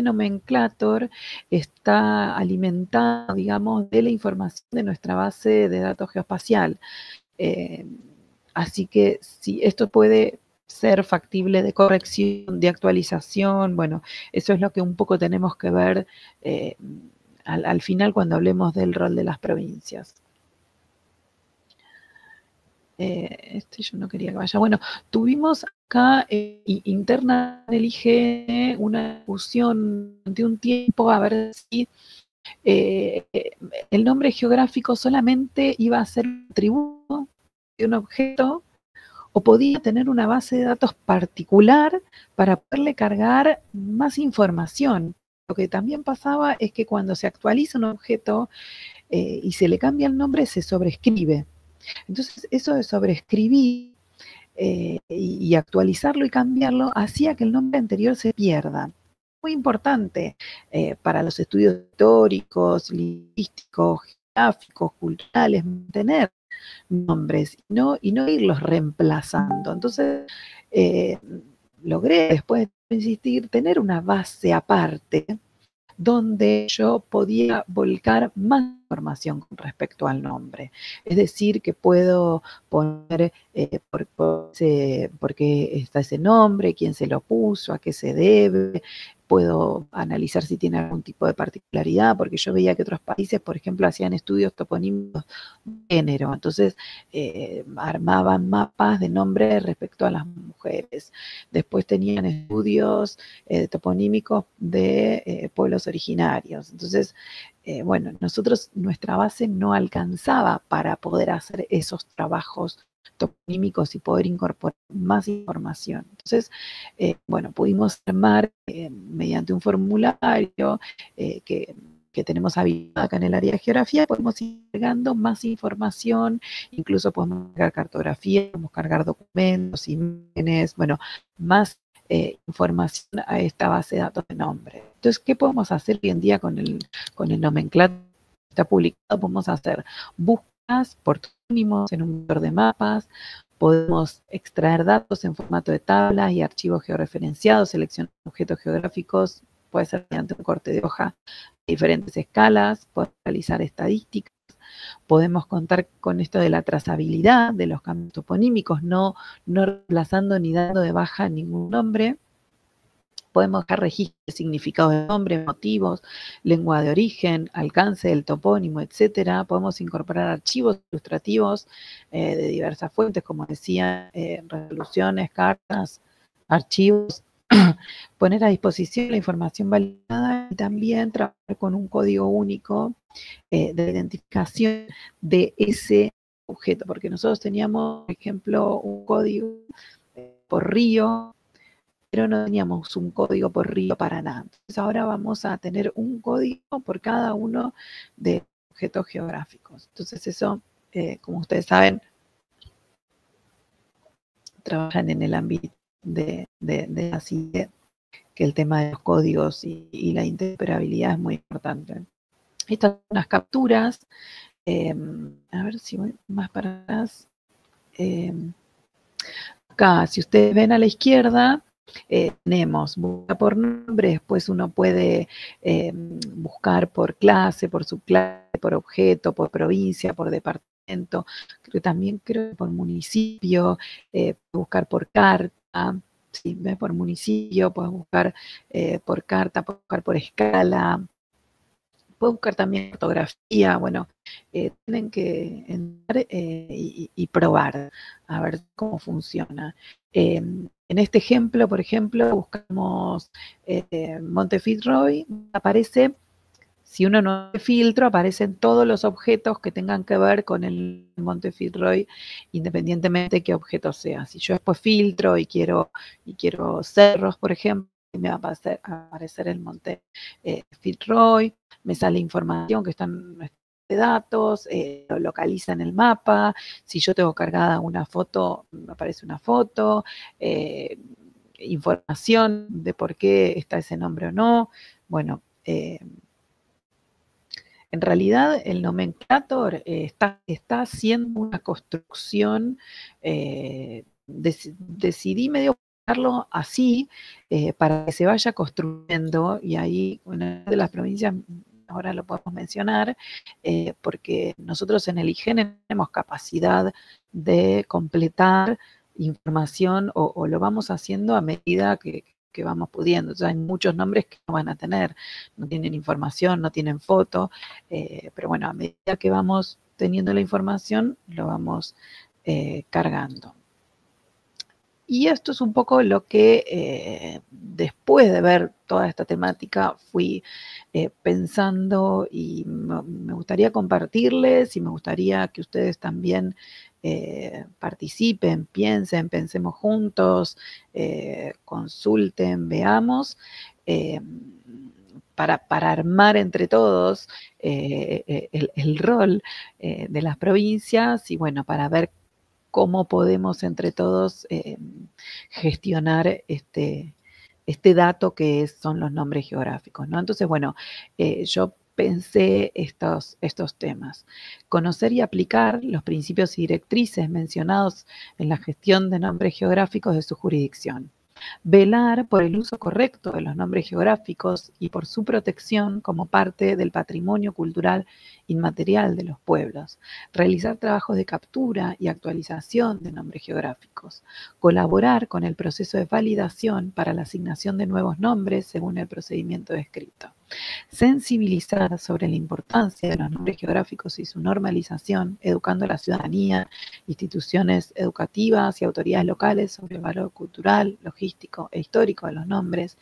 nomenclator está alimentado, digamos, de la información de nuestra base de datos geoespacial. Así que sí, esto puede ser factible de corrección, de actualización. Bueno, eso es lo que un poco tenemos que ver al final cuando hablemos del rol de las provincias. Yo no quería que vaya. Bueno, tuvimos acá interna en el IGE una discusión de un tiempo a ver si el nombre geográfico solamente iba a ser un atributo de un objeto o podía tener una base de datos particular para poderle cargar más información. Lo que también pasaba es que cuando se actualiza un objeto y se le cambia el nombre, se sobrescribe. Entonces, eso de sobreescribir y actualizarlo y cambiarlo hacía que el nombre anterior se pierda. Muy importante para los estudios históricos, lingüísticos, geográficos, culturales, mantener nombres y no irlos reemplazando. Entonces, logré, después de insistir, tener una base aparte donde yo podía volcar más información con respecto al nombre. Es decir, que puedo poner por qué está ese nombre, quién se lo puso, a qué se debe. Puedo analizar si tiene algún tipo de particularidad, porque yo veía que otros países, por ejemplo, hacían estudios toponímicos de género. Entonces, armaban mapas de nombres respecto a las mujeres. Después tenían estudios toponímicos de pueblos originarios. Entonces, bueno, nuestra base no alcanzaba para poder hacer esos trabajos toponímicos y poder incorporar más información. Entonces, bueno, pudimos armar mediante un formulario que tenemos habilitado acá en el área de geografía, podemos ir cargando más información, incluso podemos cargar cartografía, podemos cargar documentos, imágenes, bueno, más información a esta base de datos de nombre. Entonces, ¿qué podemos hacer hoy en día con el nomenclátor que está publicado? Podemos hacer búsquedas por topónimos en un motor de mapas, podemos extraer datos en formato de tablas y archivos georreferenciados, seleccionar objetos geográficos, puede ser mediante un corte de hoja de diferentes escalas, podemos realizar estadísticas, podemos contar con esto de la trazabilidad de los cambios toponímicos, no reemplazando ni dando de baja ningún nombre. Podemos dejar registros de significado de nombre, motivos, lengua de origen, alcance del topónimo, etcétera. Podemos incorporar archivos ilustrativos de diversas fuentes, como decía, resoluciones, cartas, archivos. Poner a disposición la información validada y también trabajar con un código único de identificación de ese objeto, porque nosotros teníamos, por ejemplo, un código por río, pero no teníamos un código por río para nada. Entonces ahora vamos a tener un código por cada uno de los objetos geográficos. Entonces eso, como ustedes saben, trabajan en el ámbito de así que el tema de los códigos y la interoperabilidad es muy importante. Estas son las capturas. A ver si voy más para atrás. Acá, si ustedes ven a la izquierda, tenemos busca por nombre, después uno puede buscar por clase, por subclase, por objeto, por provincia, por departamento, también creo que por municipio, buscar por carta. Si ves por municipio, puedes buscar por carta, puedes buscar por escala, puedes buscar también ortografía. Bueno, tienen que entrar y probar a ver cómo funciona. En este ejemplo, por ejemplo, buscamos Monte Fitzroy, aparece, si uno no hace filtro, aparecen todos los objetos que tengan que ver con el Monte Fitzroy, independientemente de qué objeto sea. Si yo después filtro y quiero cerros, por ejemplo, me va a aparecer el Monte Fitzroy, me sale información que están de datos, lo localiza en el mapa. Si yo tengo cargada una foto, me aparece una foto, información de por qué está ese nombre o no. Bueno, en realidad el nomenclator está haciendo una construcción, decidí medio buscarlo así para que se vaya construyendo, y ahí una de las provincias ahora lo podemos mencionar, porque nosotros en el IGENE tenemos capacidad de completar información o lo vamos haciendo a medida que vamos pudiendo. O sea, hay muchos nombres que no van a tener, no tienen información, no tienen foto, pero bueno, a medida que vamos teniendo la información, lo vamos cargando. Y esto es un poco lo que después de ver toda esta temática fui pensando y me gustaría compartirles y me gustaría que ustedes también participen, piensen, pensemos juntos, consulten, veamos, para armar entre todos el rol de las provincias y bueno, para ver cómo podemos entre todos gestionar este dato que son los nombres geográficos, ¿no? Entonces, bueno, yo pensé estos temas. Conocer y aplicar los principios y directrices mencionados en la gestión de nombres geográficos de su jurisdicción. Velar por el uso correcto de los nombres geográficos y por su protección como parte del patrimonio cultural inmaterial de los pueblos. Realizar trabajos de captura y actualización de nombres geográficos. Colaborar con el proceso de validación para la asignación de nuevos nombres según el procedimiento descrito. Sensibilizar sobre la importancia de los nombres geográficos y su normalización, educando a la ciudadanía, instituciones educativas y autoridades locales sobre el valor cultural, logístico e histórico de los nombres.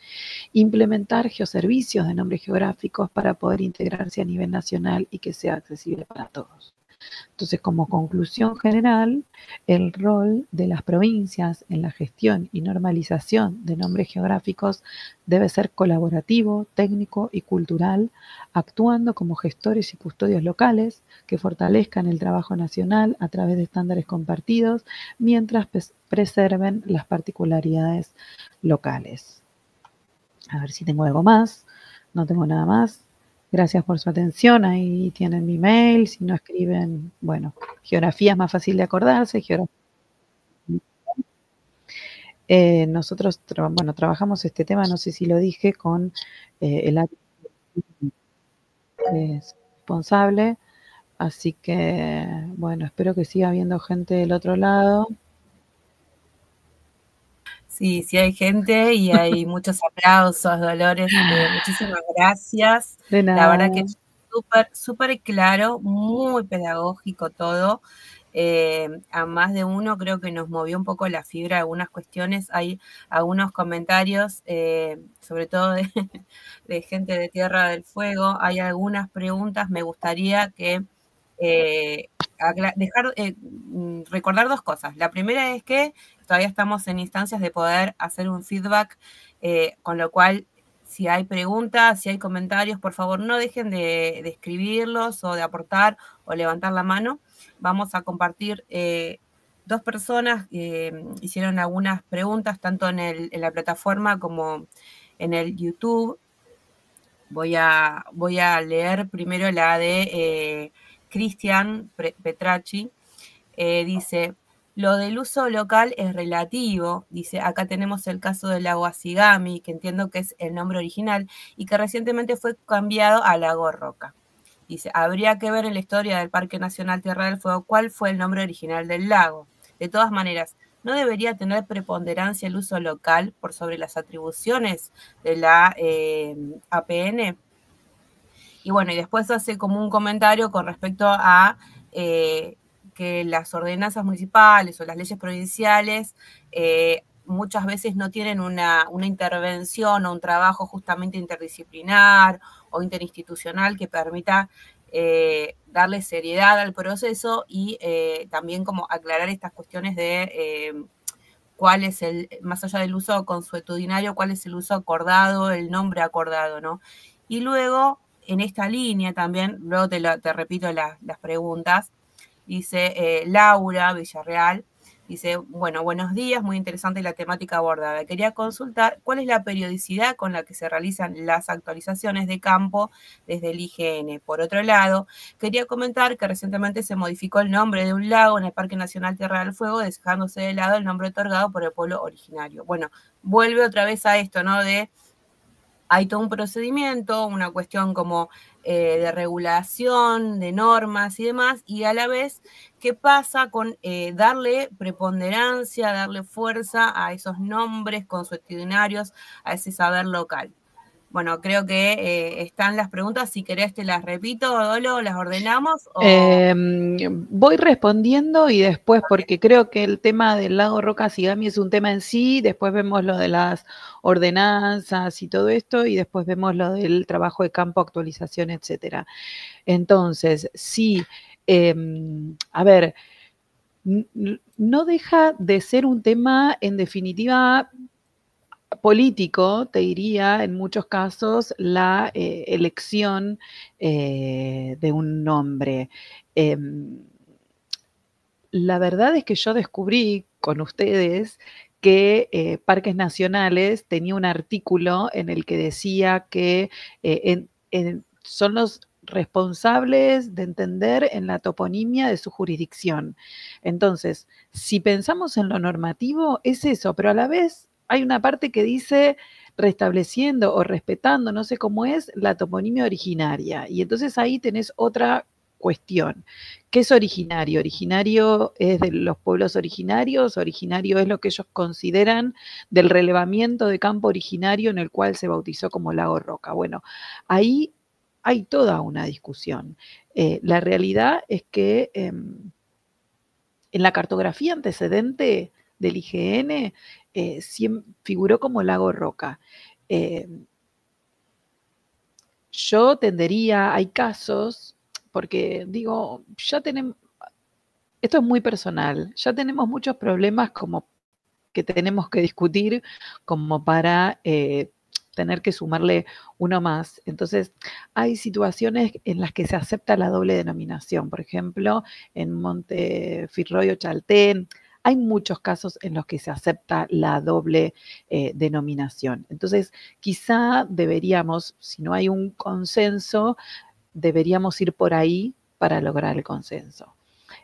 Implementar geoservicios de nombres geográficos para poder integrarse a nivel nacional y que sea accesible para todos. Entonces, como conclusión general, el rol de las provincias en la gestión y normalización de nombres geográficos debe ser colaborativo, técnico y cultural, actuando como gestores y custodios locales que fortalezcan el trabajo nacional a través de estándares compartidos, mientras preserven las particularidades locales. A ver si tengo algo más. No tengo nada más. Gracias por su atención. Ahí tienen mi mail. Si no escriben, bueno, geografía es más fácil de acordarse. Nosotros, bueno, trabajamos este tema, no sé si lo dije, con el área responsable. Así que, bueno, espero que siga habiendo gente del otro lado. Sí, sí hay gente y hay muchos aplausos, Dolores. Muchísimas gracias. De nada. La verdad que es súper claro, muy pedagógico todo. A más de uno creo que nos movió un poco la fibra algunas cuestiones. Hay algunos comentarios, sobre todo de gente de Tierra del Fuego. Hay algunas preguntas. Me gustaría que recordar dos cosas. La primera es que todavía estamos en instancias de poder hacer un feedback, con lo cual si hay preguntas, si hay comentarios, por favor no dejen de escribirlos o de aportar o levantar la mano. Vamos a compartir, dos personas hicieron algunas preguntas tanto en la plataforma como en el YouTube. Voy a leer primero la de Cristian Petracci. Dice, lo del uso local es relativo. Dice, acá tenemos el caso del lago Asigami, que entiendo que es el nombre original, y que recientemente fue cambiado a lago Roca. Dice, habría que ver en la historia del Parque Nacional Tierra del Fuego cuál fue el nombre original del lago. De todas maneras, ¿no debería tener preponderancia el uso local por sobre las atribuciones de la APN? Y bueno, y después hace como un comentario con respecto a que las ordenanzas municipales o las leyes provinciales muchas veces no tienen una intervención o un trabajo justamente interdisciplinar o interinstitucional que permita darle seriedad al proceso y también como aclarar estas cuestiones de cuál es más allá del uso consuetudinario, cuál es el uso acordado, el nombre acordado, ¿no? Y luego, en esta línea también, luego te repito las preguntas, dice Laura Villarreal, dice, bueno, buenos días, muy interesante la temática abordada. Quería consultar cuál es la periodicidad con la que se realizan las actualizaciones de campo desde el IGN. Por otro lado, quería comentar que recientemente se modificó el nombre de un lago en el Parque Nacional Tierra del Fuego, dejándose de lado el nombre otorgado por el pueblo originario. Bueno, vuelve otra vez a esto, ¿no? Hay todo un procedimiento, una cuestión como de regulación, de normas y demás, y a la vez, ¿qué pasa con darle preponderancia, darle fuerza a esos nombres consuetudinarios, a ese saber local? Bueno, creo que están las preguntas. Si querés te las repito, Dolo, ¿las ordenamos? Voy respondiendo y después, porque creo que el tema del lago Roca Sigami es un tema en sí, después vemos lo de las ordenanzas y todo esto, y después vemos lo del trabajo de campo, actualización, etcétera. Entonces, sí, a ver, no deja de ser un tema, en definitiva, político, te diría, en muchos casos, la elección de un nombre. La verdad es que yo descubrí con ustedes que Parques Nacionales tenía un artículo en el que decía que son los responsables de entender en la toponimia de su jurisdicción. Entonces, si pensamos en lo normativo, es eso, pero a la vez hay una parte que dice restableciendo o respetando, no sé cómo es, la toponimia originaria. Y entonces ahí tenés otra cuestión. ¿Qué es originario? Originario es de los pueblos originarios, originario es lo que ellos consideran del relevamiento de campo originario en el cual se bautizó como Lago Roca. Bueno, ahí hay toda una discusión. La realidad es que en la cartografía antecedente del IGN figuró como Lago Roca. Yo tendería, hay casos, porque digo, ya tenemos, esto es muy personal, ya tenemos muchos problemas como que tenemos que discutir como para tener que sumarle uno más. Entonces, hay situaciones en las que se acepta la doble denominación. Por ejemplo, en Montefiorro, Chaltén, hay muchos casos en los que se acepta la doble denominación. Entonces, quizá deberíamos, si no hay un consenso, deberíamos ir por ahí para lograr el consenso.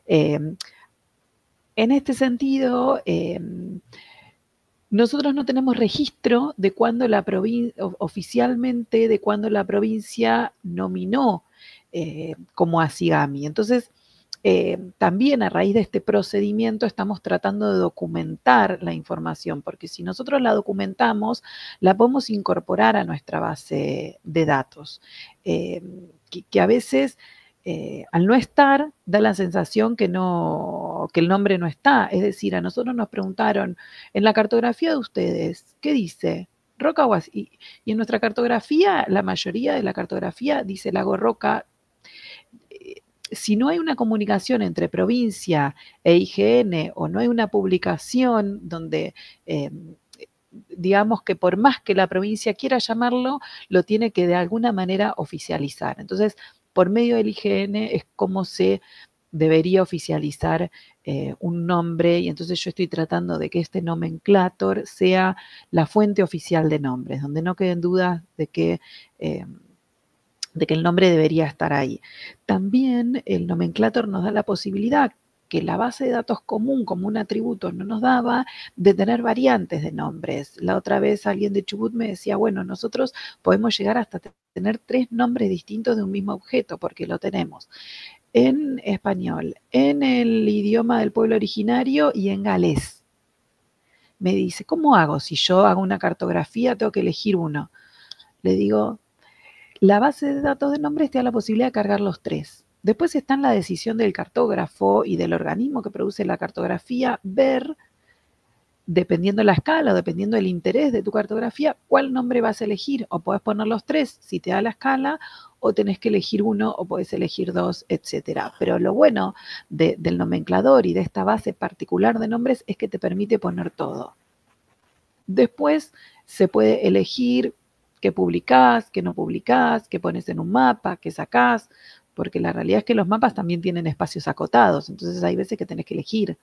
En este sentido, nosotros no tenemos registro de cuándo la provincia, oficialmente, de cuándo la provincia nominó como Asigami. Entonces, también a raíz de este procedimiento estamos tratando de documentar la información, porque si nosotros la documentamos, la podemos incorporar a nuestra base de datos, que a veces al no estar, da la sensación que el nombre no está. Es decir, a nosotros nos preguntaron, en la cartografía de ustedes, ¿qué dice? Roca o así. Y en nuestra cartografía, la mayoría de la cartografía dice Lago Roca. Si no hay una comunicación entre provincia e IGN o no hay una publicación donde digamos que por más que la provincia quiera llamarlo, lo tiene que de alguna manera oficializar. Entonces, por medio del IGN es como se debería oficializar un nombre, y entonces yo estoy tratando de que este nomenclator sea la fuente oficial de nombres, donde no queden dudas de que el nombre debería estar ahí. También el nomenclator nos da la posibilidad, que la base de datos común como un atributo no nos daba, de tener variantes de nombres. La otra vez alguien de Chubut me decía, bueno, nosotros podemos llegar hasta tener 3 nombres distintos de un mismo objeto, porque lo tenemos en español, en el idioma del pueblo originario y en galés. Me dice, ¿cómo hago? Si yo hago una cartografía, tengo que elegir uno. Le digo, la base de datos de nombres te da la posibilidad de cargar los 3. Después está en la decisión del cartógrafo y del organismo que produce la cartografía, ver, dependiendo de la escala o dependiendo del interés de tu cartografía, cuál nombre vas a elegir. O podés poner los 3 si te da la escala, o tenés que elegir uno, o podés elegir 2, etc. Pero lo bueno del nomenclador y de esta base particular de nombres es que te permite poner todo. Después se puede elegir qué publicás, qué no publicás, qué pones en un mapa, qué sacás, porque la realidad es que los mapas también tienen espacios acotados, entonces hay veces que tenés que elegir.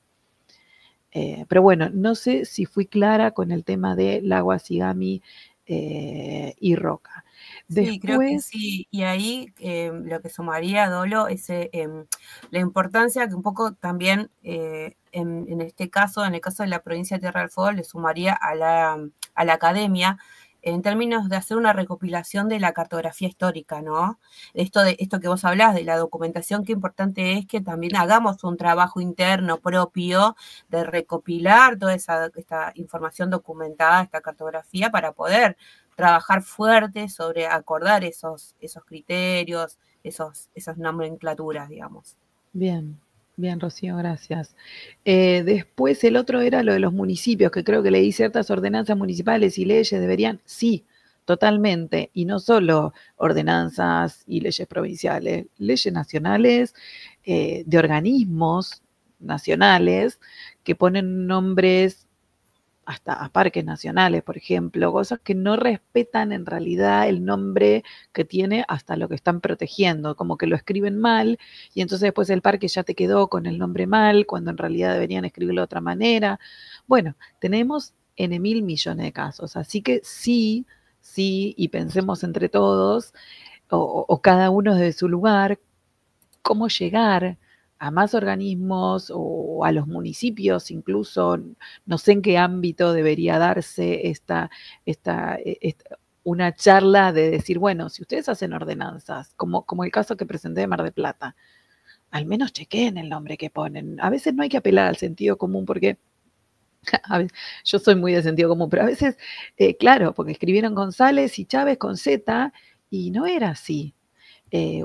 Pero bueno, no sé si fui clara con el tema de Lago Asigami y Roca. Sí, creo que sí. Y ahí lo que sumaría, Dolo, es la importancia que un poco también, en este caso, en el caso de la provincia de Tierra del Fuego, le sumaría a la academia, en términos de hacer una recopilación de la cartografía histórica, ¿no? Esto que vos hablás, de la documentación, qué importante es que también hagamos un trabajo interno propio de recopilar toda esta información documentada, esta cartografía, para poder trabajar fuerte sobre acordar esos criterios, esas nomenclaturas, digamos. Bien, bien, Rocío, gracias. Después el otro era lo de los municipios, que creo que leí ciertas ordenanzas municipales y leyes deberían, sí, totalmente, y no solo ordenanzas y leyes provinciales, leyes nacionales, de organismos nacionales que ponen nombres hasta a parques nacionales, por ejemplo, cosas que no respetan en realidad el nombre que tiene hasta lo que están protegiendo, como que lo escriben mal y entonces después el parque ya te quedó con el nombre mal, cuando en realidad deberían escribirlo de otra manera. Bueno, tenemos N mil millones de casos, así que sí, y pensemos entre todos, o cada uno desde su lugar, cómo llegar a más organismos o a los municipios, incluso, no sé en qué ámbito debería darse una charla de decir, bueno, si ustedes hacen ordenanzas, como el caso que presenté de Mar del Plata, al menos chequeen el nombre que ponen. A veces no hay que apelar al sentido común porque a veces, yo soy muy de sentido común, pero a veces, claro, porque escribieron González y Chávez con Z y no era así.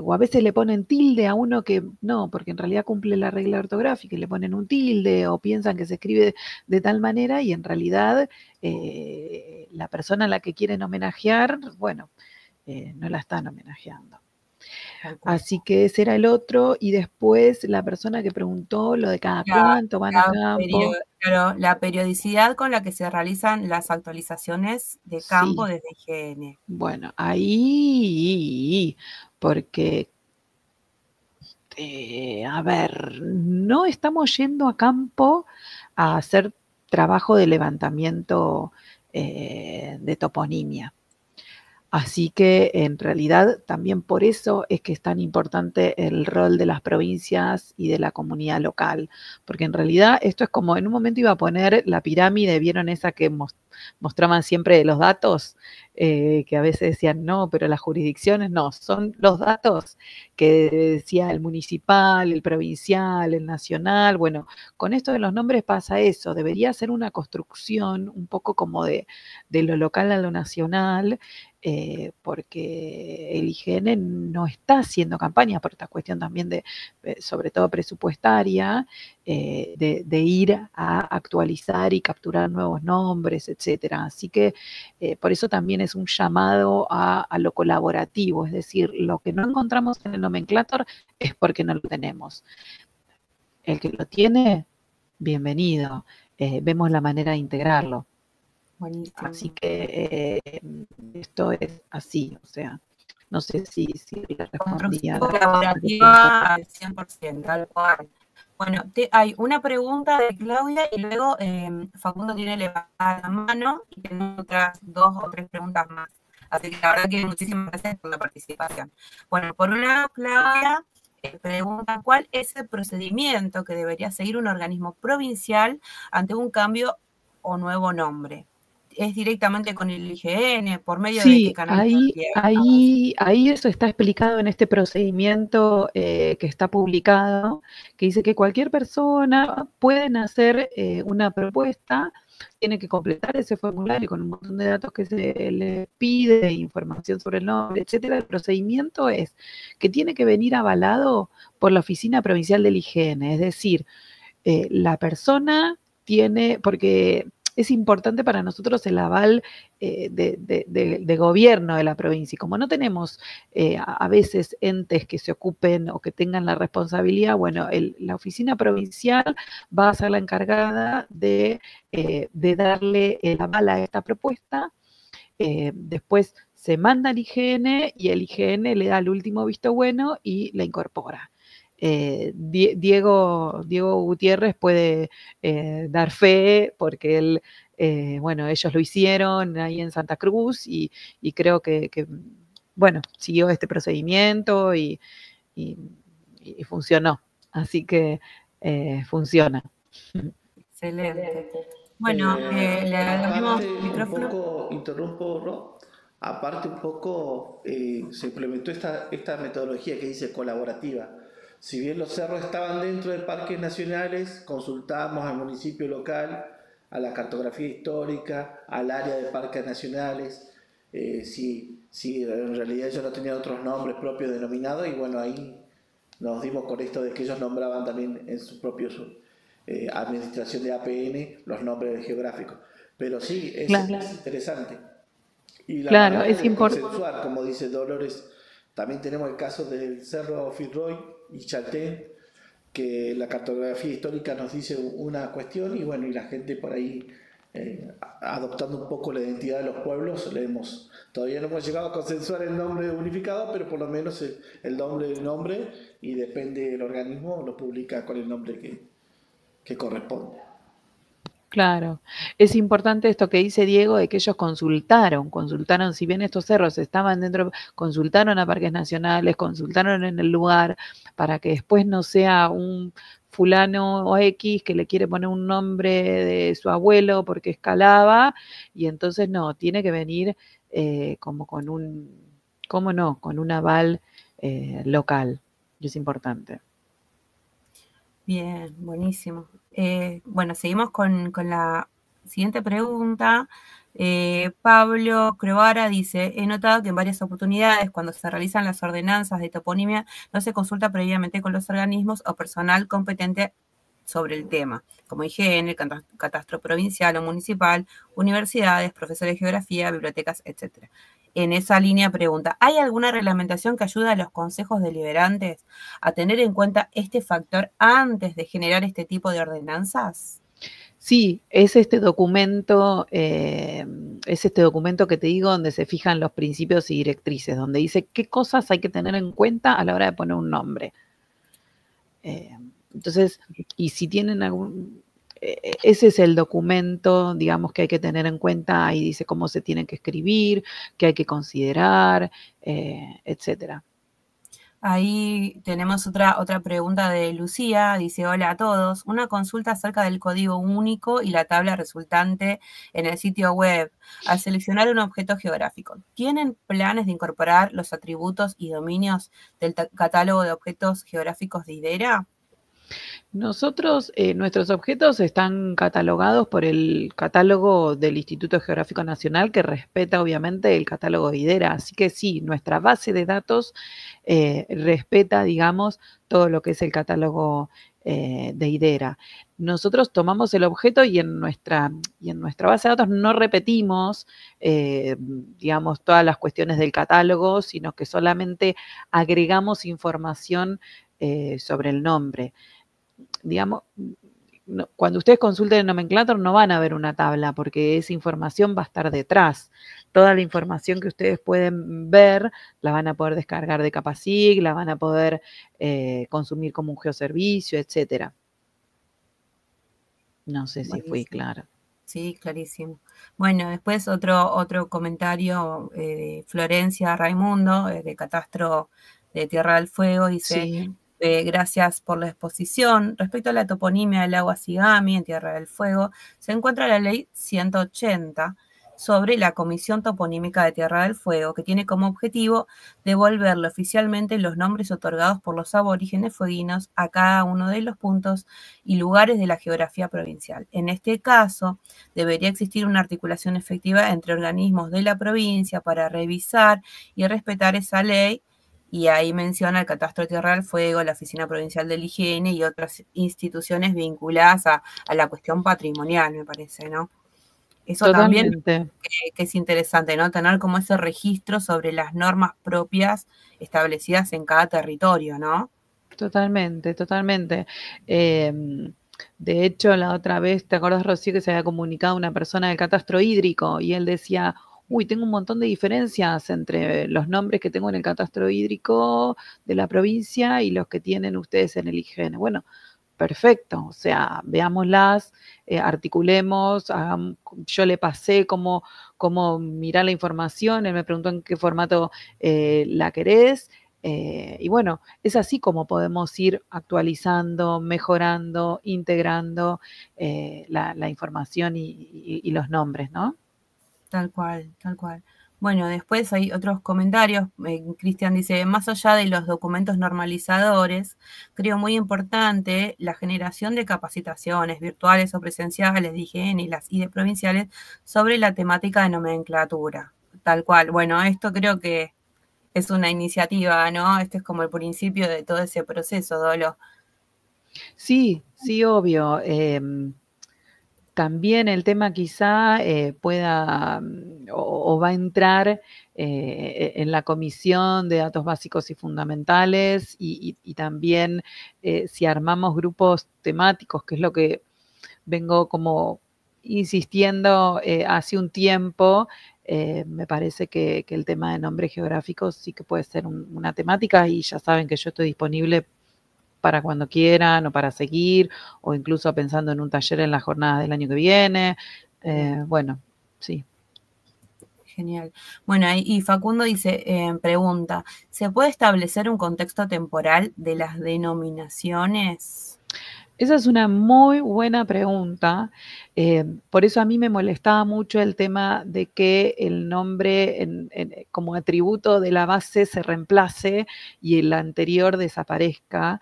O a veces le ponen tilde a uno que no, porque en realidad cumple la regla ortográfica y le ponen un tilde o piensan que se escribe de tal manera y en realidad la persona a la que quieren homenajear, bueno, no la están homenajeando. Así que ese era el otro y después la persona que preguntó lo de cada cuánto van a campo. Claro, la periodicidad con la que se realizan las actualizaciones de campo desde IGN. Bueno, ahí, porque, a ver, no estamos yendo a campo a hacer trabajo de levantamiento de toponimia. Así que en realidad también por eso es que es tan importante el rol de las provincias y de la comunidad local, porque en realidad esto es como en un momento iba a poner la pirámide, ¿vieron esa que mostraban siempre de los datos? Que a veces decían no, pero las jurisdicciones no, son los datos que decía el municipal, el provincial, el nacional. Bueno, con esto de los nombres pasa eso, debería ser una construcción un poco como de lo local a lo nacional, porque el IGN no está haciendo campaña por esta cuestión también de, sobre todo presupuestaria, de ir a actualizar y capturar nuevos nombres, etcétera. Así que por eso también es un llamado a lo colaborativo, es decir, lo que no encontramos en el nomenclator es porque no lo tenemos. El que lo tiene, bienvenido. Vemos la manera de integrarlo. Buenísimo. Así que esto es así, o sea, no sé si le respondía. Colaborativa al 100%, tal cual. Bueno, hay una pregunta de Claudia y luego Facundo tiene levantada la mano y tenemos otras 2 o 3 preguntas más. Así que la verdad que muchísimas gracias por la participación. Bueno, por un lado, Claudia pregunta, ¿cuál es el procedimiento que debería seguir un organismo provincial ante un cambio o nuevo nombre? ¿Es directamente con el IGN? ¿Por medio de qué canal? Ahí eso está explicado en este procedimiento que está publicado, que dice que cualquier persona puede hacer una propuesta, tiene que completar ese formulario con un montón de datos que se le pide, información sobre el nombre, etcétera. El procedimiento es que tiene que venir avalado por la Oficina Provincial del IGN, es decir, la persona tiene, porque es importante para nosotros el aval de gobierno de la provincia. Y como no tenemos a veces entes que se ocupen o que tengan la responsabilidad, bueno, la oficina provincial va a ser la encargada de darle el aval a esta propuesta. Después se manda al IGN y el IGN le da el último visto bueno y la incorpora. Diego Gutiérrez puede dar fe porque él, bueno, ellos lo hicieron ahí en Santa Cruz y creo que, bueno, siguió este procedimiento y funcionó. Así que funciona. Excelente. Bueno, le abrimos Aparte, un micrófono. poco, interrumpo, ¿no? Aparte, un poco se implementó esta metodología que dice colaborativa. Si bien los cerros estaban dentro de parques nacionales, consultamos al municipio local, a la cartografía histórica, al área de parques nacionales, si en realidad ellos no tenían otros nombres propios denominados, y bueno, ahí nos dimos con esto de que ellos nombraban también en su propio administración de APN los nombres geográficos. Pero sí, Claro, es interesante. Y la claro, manera es de importante. consensuar, como dice Dolores, también tenemos el caso del Cerro Fitzroy y Chaltén, que la cartografía histórica nos dice una cuestión y bueno, y la gente por ahí adoptando un poco la identidad de los pueblos, todavía no hemos llegado a consensuar el nombre unificado, pero por lo menos el nombre del nombre, y depende del organismo, lo publica con el nombre que corresponde. Claro, es importante esto que dice Diego de que ellos consultaron, si bien estos cerros estaban dentro, consultaron a parques nacionales, consultaron en el lugar, para que después no sea un fulano o X que le quiere poner un nombre de su abuelo porque escalaba, y entonces no, tiene que venir como con ¿cómo no? Con un aval local, y es importante. Bien, buenísimo. Bueno, seguimos con la siguiente pregunta. Pablo Crovara dice, he notado que en varias oportunidades cuando se realizan las ordenanzas de toponimia no se consulta previamente con los organismos o personal competente sobre el tema, como IGN, el catastro provincial o municipal, universidades, profesores de geografía, bibliotecas, etc. En esa línea pregunta, ¿hay alguna reglamentación que ayude a los consejos deliberantes a tener en cuenta este factor antes de generar este tipo de ordenanzas? Sí, es este documento que te digo donde se fijan los principios y directrices, donde dice qué cosas hay que tener en cuenta a la hora de poner un nombre. Entonces, y si tienen ese es el documento, digamos, que hay que tener en cuenta, ahí dice cómo se tienen que escribir, qué hay que considerar, etcétera. Ahí tenemos otra pregunta de Lucía, dice, hola a todos, una consulta acerca del código único y la tabla resultante en el sitio web. Al seleccionar un objeto geográfico, ¿tienen planes de incorporar los atributos y dominios del catálogo de objetos geográficos de IDERA? Nosotros, nuestros objetos están catalogados por el catálogo del Instituto Geográfico Nacional, que respeta obviamente el catálogo de IDERA, así que sí, nuestra base de datos respeta, digamos, todo lo que es el catálogo de IDERA. Nosotros tomamos el objeto y en nuestra base de datos no repetimos, digamos, todas las cuestiones del catálogo, sino que solamente agregamos información sobre el nombre. Digamos, no, cuando ustedes consulten el nomenclátor no van a ver una tabla porque esa información va a estar detrás. Toda la información que ustedes pueden ver la van a poder descargar de Capacig, la van a poder consumir como un geoservicio, etcétera. No sé si fui clara. Sí, clarísimo. Bueno, después otro comentario de Florencia Raimundo, de Catastro de Tierra del Fuego, dice... Sí. Gracias por la exposición. Respecto a la toponimia del agua Sigami en Tierra del Fuego, se encuentra la ley 180 sobre la Comisión Toponímica de Tierra del Fuego, que tiene como objetivo devolverle oficialmente los nombres otorgados por los aborígenes fueguinos a cada uno de los puntos y lugares de la geografía provincial. En este caso, debería existir una articulación efectiva entre organismos de la provincia para revisar y respetar esa ley. Y ahí menciona el Catastro de Tierra del Fuego, la Oficina Provincial del Higiene y otras instituciones vinculadas a la cuestión patrimonial, me parece, ¿no? Eso Totalmente. También que es interesante, ¿no? Tener como ese registro sobre las normas propias establecidas en cada territorio, ¿no? Totalmente, totalmente. De hecho, la otra vez, ¿te acordás, Rocío, que se había comunicado una persona del catastro hídrico y él decía, uy, tengo un montón de diferencias entre los nombres que tengo en el catastro hídrico de la provincia y los que tienen ustedes en el IGN? Bueno, perfecto, o sea, veámoslas, articulemos, yo le pasé cómo mirar la información, él me preguntó en qué formato la querés, Y bueno, es así como podemos ir actualizando, mejorando, integrando la información y los nombres, ¿no? Tal cual, tal cual. Bueno, después hay otros comentarios. Cristian dice, más allá de los documentos normalizadores, creo muy importante la generación de capacitaciones virtuales o presenciales de higiene y de provinciales sobre la temática de nomenclatura. Tal cual. Bueno, esto creo que es una iniciativa, ¿no? Este es como el principio de todo ese proceso, Dolo. Sí, sí, obvio. También el tema quizá pueda o va a entrar en la comisión de datos básicos y fundamentales y también si armamos grupos temáticos, que es lo que vengo como insistiendo hace un tiempo, me parece que el tema de nombres geográficos sí que puede ser una temática y ya saben que yo estoy disponible para cuando quieran o para seguir, o incluso pensando en un taller en la jornada del año que viene. Bueno, sí. Genial. Bueno, y Facundo dice, pregunta, ¿se puede establecer un contexto temporal de las denominaciones? Esa es una muy buena pregunta. Por eso a mí me molestaba mucho el tema de que el nombre como atributo de la base se reemplace y el anterior desaparezca.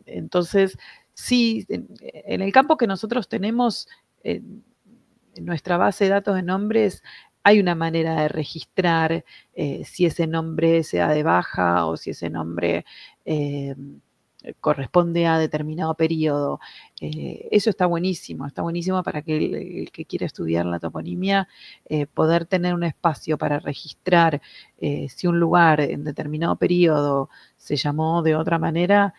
Entonces, sí, en el campo que nosotros tenemos, en nuestra base de datos de nombres, hay una manera de registrar si ese nombre se da de baja o si ese nombre corresponde a determinado periodo. Eso está buenísimo para que el que quiera estudiar la toponimia poder tener un espacio para registrar si un lugar en determinado periodo se llamó de otra manera,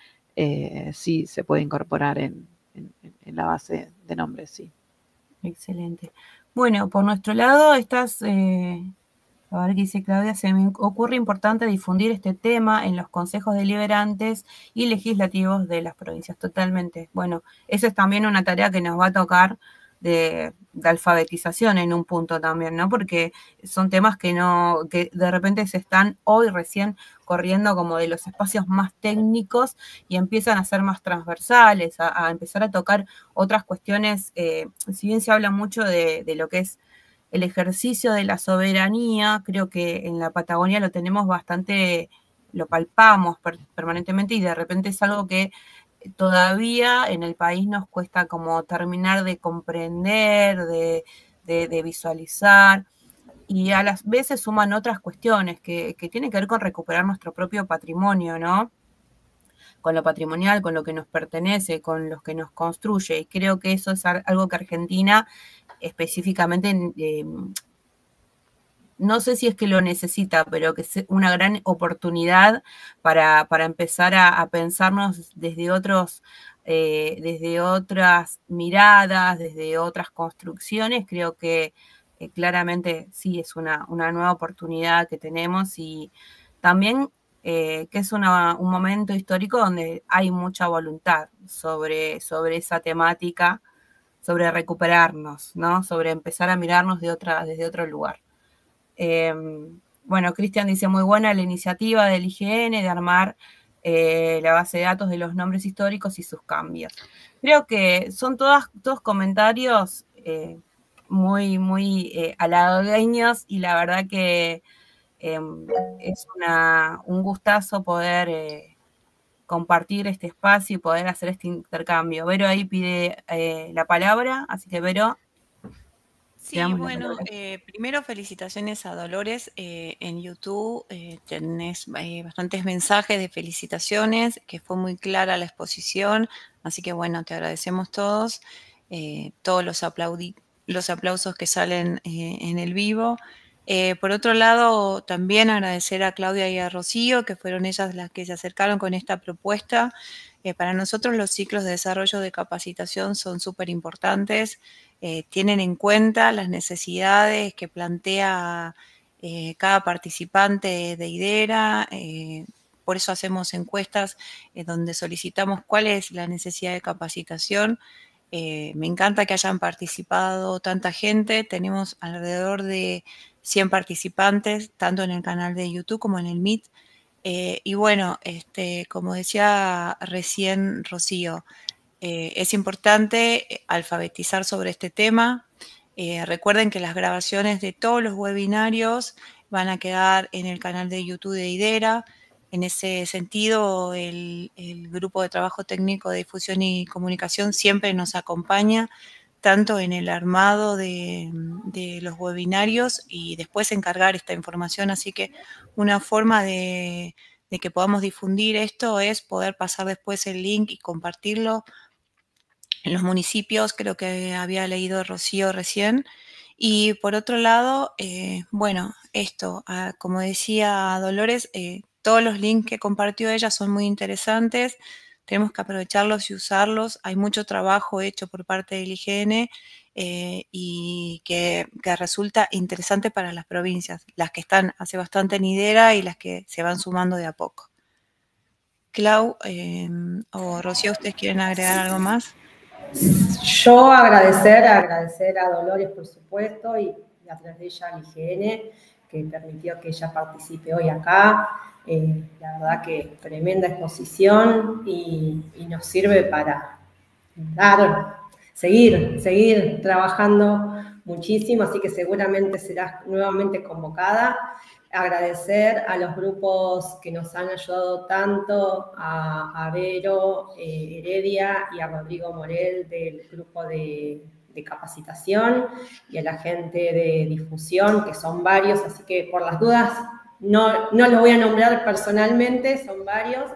sí se puede incorporar en la base de nombres, sí. Excelente. Bueno, por nuestro lado, a ver qué dice Claudia, se me ocurre importante difundir este tema en los consejos deliberantes y legislativos de las provincias, totalmente. Bueno, esa es también una tarea que nos va a tocar de alfabetización en un punto también, ¿no? Porque son temas que de repente se están hoy recién corriendo como de los espacios más técnicos y empiezan a ser más transversales, a empezar a tocar otras cuestiones, si bien se habla mucho de lo que es el ejercicio de la soberanía, creo que en la Patagonia lo tenemos bastante, lo palpamos permanentemente y de repente es algo que todavía en el país nos cuesta como terminar de comprender, de visualizar, y a las veces suman otras cuestiones que tienen que ver con recuperar nuestro propio patrimonio, ¿no? Con lo patrimonial, con lo que nos pertenece, con lo que nos construye, y creo que eso es algo que Argentina específicamente, no sé si es que lo necesita, pero que es una gran oportunidad para empezar a pensarnos desde otras miradas, desde otras construcciones. Creo que claramente sí es una nueva oportunidad que tenemos y también que es un momento histórico donde hay mucha voluntad sobre esa temática, sobre recuperarnos, ¿no? Sobre empezar a mirarnos desde otro lugar. Bueno, Cristian dice, muy buena la iniciativa del IGN de armar la base de datos de los nombres históricos y sus cambios. Creo que son todos comentarios muy, muy halagüeños y la verdad que es un gustazo poder compartir este espacio y poder hacer este intercambio. Vero ahí pide la palabra, así que Vero. Sí, bueno, primero felicitaciones a Dolores. En YouTube tenés bastantes mensajes de felicitaciones, que fue muy clara la exposición, así que bueno, te agradecemos todos, todos los aplausos que salen en el vivo. Por otro lado, también agradecer a Claudia y a Rocío, que fueron ellas las que se acercaron con esta propuesta. Para nosotros los ciclos de desarrollo de capacitación son súper importantes. Tienen en cuenta las necesidades que plantea cada participante de IDERA. Por eso hacemos encuestas donde solicitamos cuál es la necesidad de capacitación. Me encanta que hayan participado tanta gente. Tenemos alrededor de 100 participantes, tanto en el canal de YouTube como en el Meet. Y bueno, como decía recién Rocío, es importante alfabetizar sobre este tema. Recuerden que las grabaciones de todos los webinarios van a quedar en el canal de YouTube de IDERA. En ese sentido, el Grupo de Trabajo Técnico de Difusión y Comunicación siempre nos acompaña, tanto en el armado de los webinarios y después encargar esta información. Así que una forma de que podamos difundir esto es poder pasar después el link y compartirlo en los municipios, creo que había leído Rocío recién. Y por otro lado, bueno, esto, como decía Dolores, todos los links que compartió ella son muy interesantes, tenemos que aprovecharlos y usarlos. Hay mucho trabajo hecho por parte del IGN y que resulta interesante para las provincias, las que están hace bastante en IDERA y las que se van sumando de a poco. Clau o Rocío, ¿ustedes quieren agregar algo más? Yo agradecer a Dolores, por supuesto, y a través de ella al IGN, que permitió que ella participe hoy acá. La verdad que tremenda exposición y nos sirve para seguir trabajando muchísimo, así que seguramente serás nuevamente convocada. Agradecer a los grupos que nos han ayudado tanto, a Vero Heredia y a Rodrigo Morel del grupo de capacitación y a la gente de difusión, que son varios, así que por las dudas no los voy a nombrar personalmente, son varios.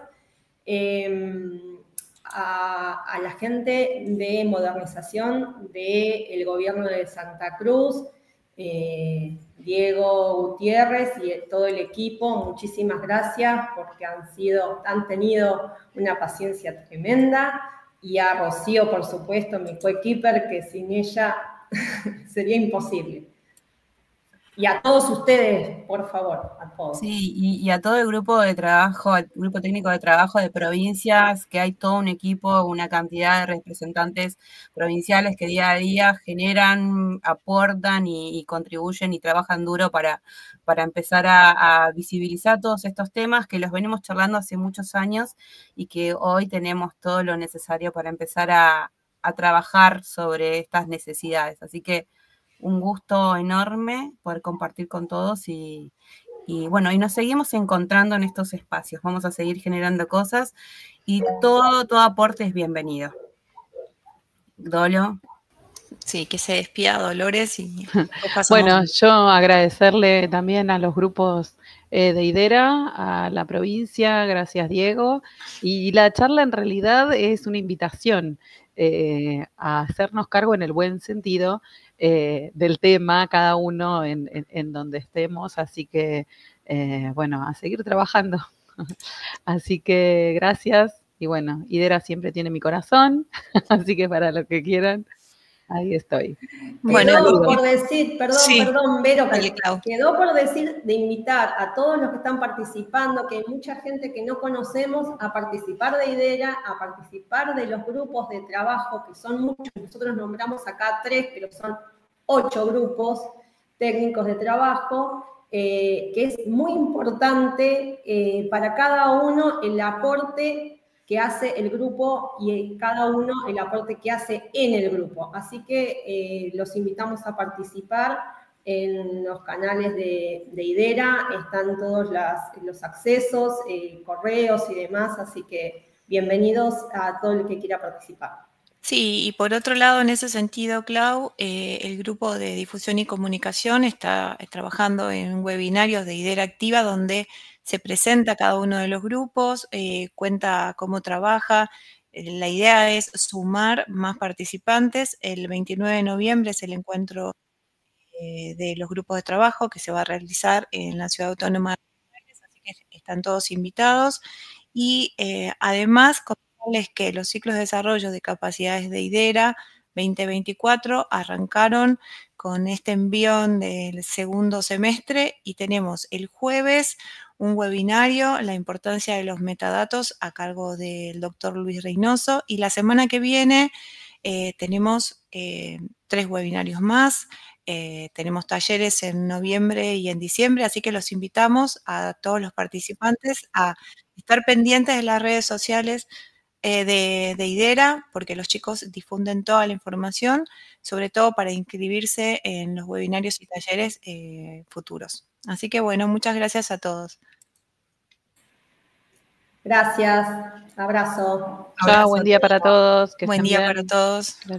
A la gente de modernización del gobierno de Santa Cruz, Diego Gutiérrez y todo el equipo, muchísimas gracias porque han tenido una paciencia tremenda, y a Rocío, por supuesto, mi coequiper, que sin ella sería imposible. Y a todos ustedes, por favor, a todos. Sí, y a todo el grupo de trabajo, al grupo técnico de trabajo de provincias, que hay todo un equipo, una cantidad de representantes provinciales que día a día generan, aportan y contribuyen y trabajan duro para empezar a visibilizar todos estos temas que los venimos charlando hace muchos años y que hoy tenemos todo lo necesario para empezar a trabajar sobre estas necesidades. Así que un gusto enorme poder compartir con todos y bueno, y nos seguimos encontrando en estos espacios. Vamos a seguir generando cosas y todo aporte es bienvenido. Dolo. Sí, que se despida Dolores y bueno, yo agradecerle también a los grupos de IDERA, a la provincia, gracias Diego, y la charla en realidad es una invitación a hacernos cargo en el buen sentido del tema, cada uno en donde estemos, así que bueno, a seguir trabajando. Así que gracias, y bueno, IDERA siempre tiene mi corazón, así que para lo que quieran, ahí estoy. Bueno, quedó por decir, perdón, Vero, quedó por decir de invitar a todos los que están participando, que hay mucha gente que no conocemos, a participar de IDERA, a participar de los grupos de trabajo, que son muchos. Nosotros nombramos acá 3, pero son 8 grupos técnicos de trabajo, que es muy importante para cada uno el aporte que hace el grupo y cada uno el aporte que hace en el grupo. Así que los invitamos a participar en los canales de IDERA, están todos los accesos, correos y demás, así que bienvenidos a todo el que quiera participar. Sí, y por otro lado, en ese sentido, Clau, el grupo de difusión y comunicación está trabajando en webinarios de IDERA Activa, donde se presenta cada uno de los grupos, cuenta cómo trabaja. La idea es sumar más participantes. El 29 de noviembre es el encuentro de los grupos de trabajo que se va a realizar en la Ciudad Autónoma de Buenos Aires, así que están todos invitados. Y además, contarles que los ciclos de desarrollo de capacidades de IDERA 2024 arrancaron con este envión del segundo semestre y tenemos el jueves un webinario, la importancia de los metadatos, a cargo del doctor Luis Reynoso, y la semana que viene tenemos 3 webinarios más. tenemos talleres en noviembre y en diciembre, así que los invitamos a todos los participantes a estar pendientes de las redes sociales de IDERA, porque los chicos difunden toda la información, sobre todo para inscribirse en los webinarios y talleres futuros. Así que bueno, muchas gracias a todos. Gracias, abrazo. Chao, buen día para todos. Buen día para todos. Gracias.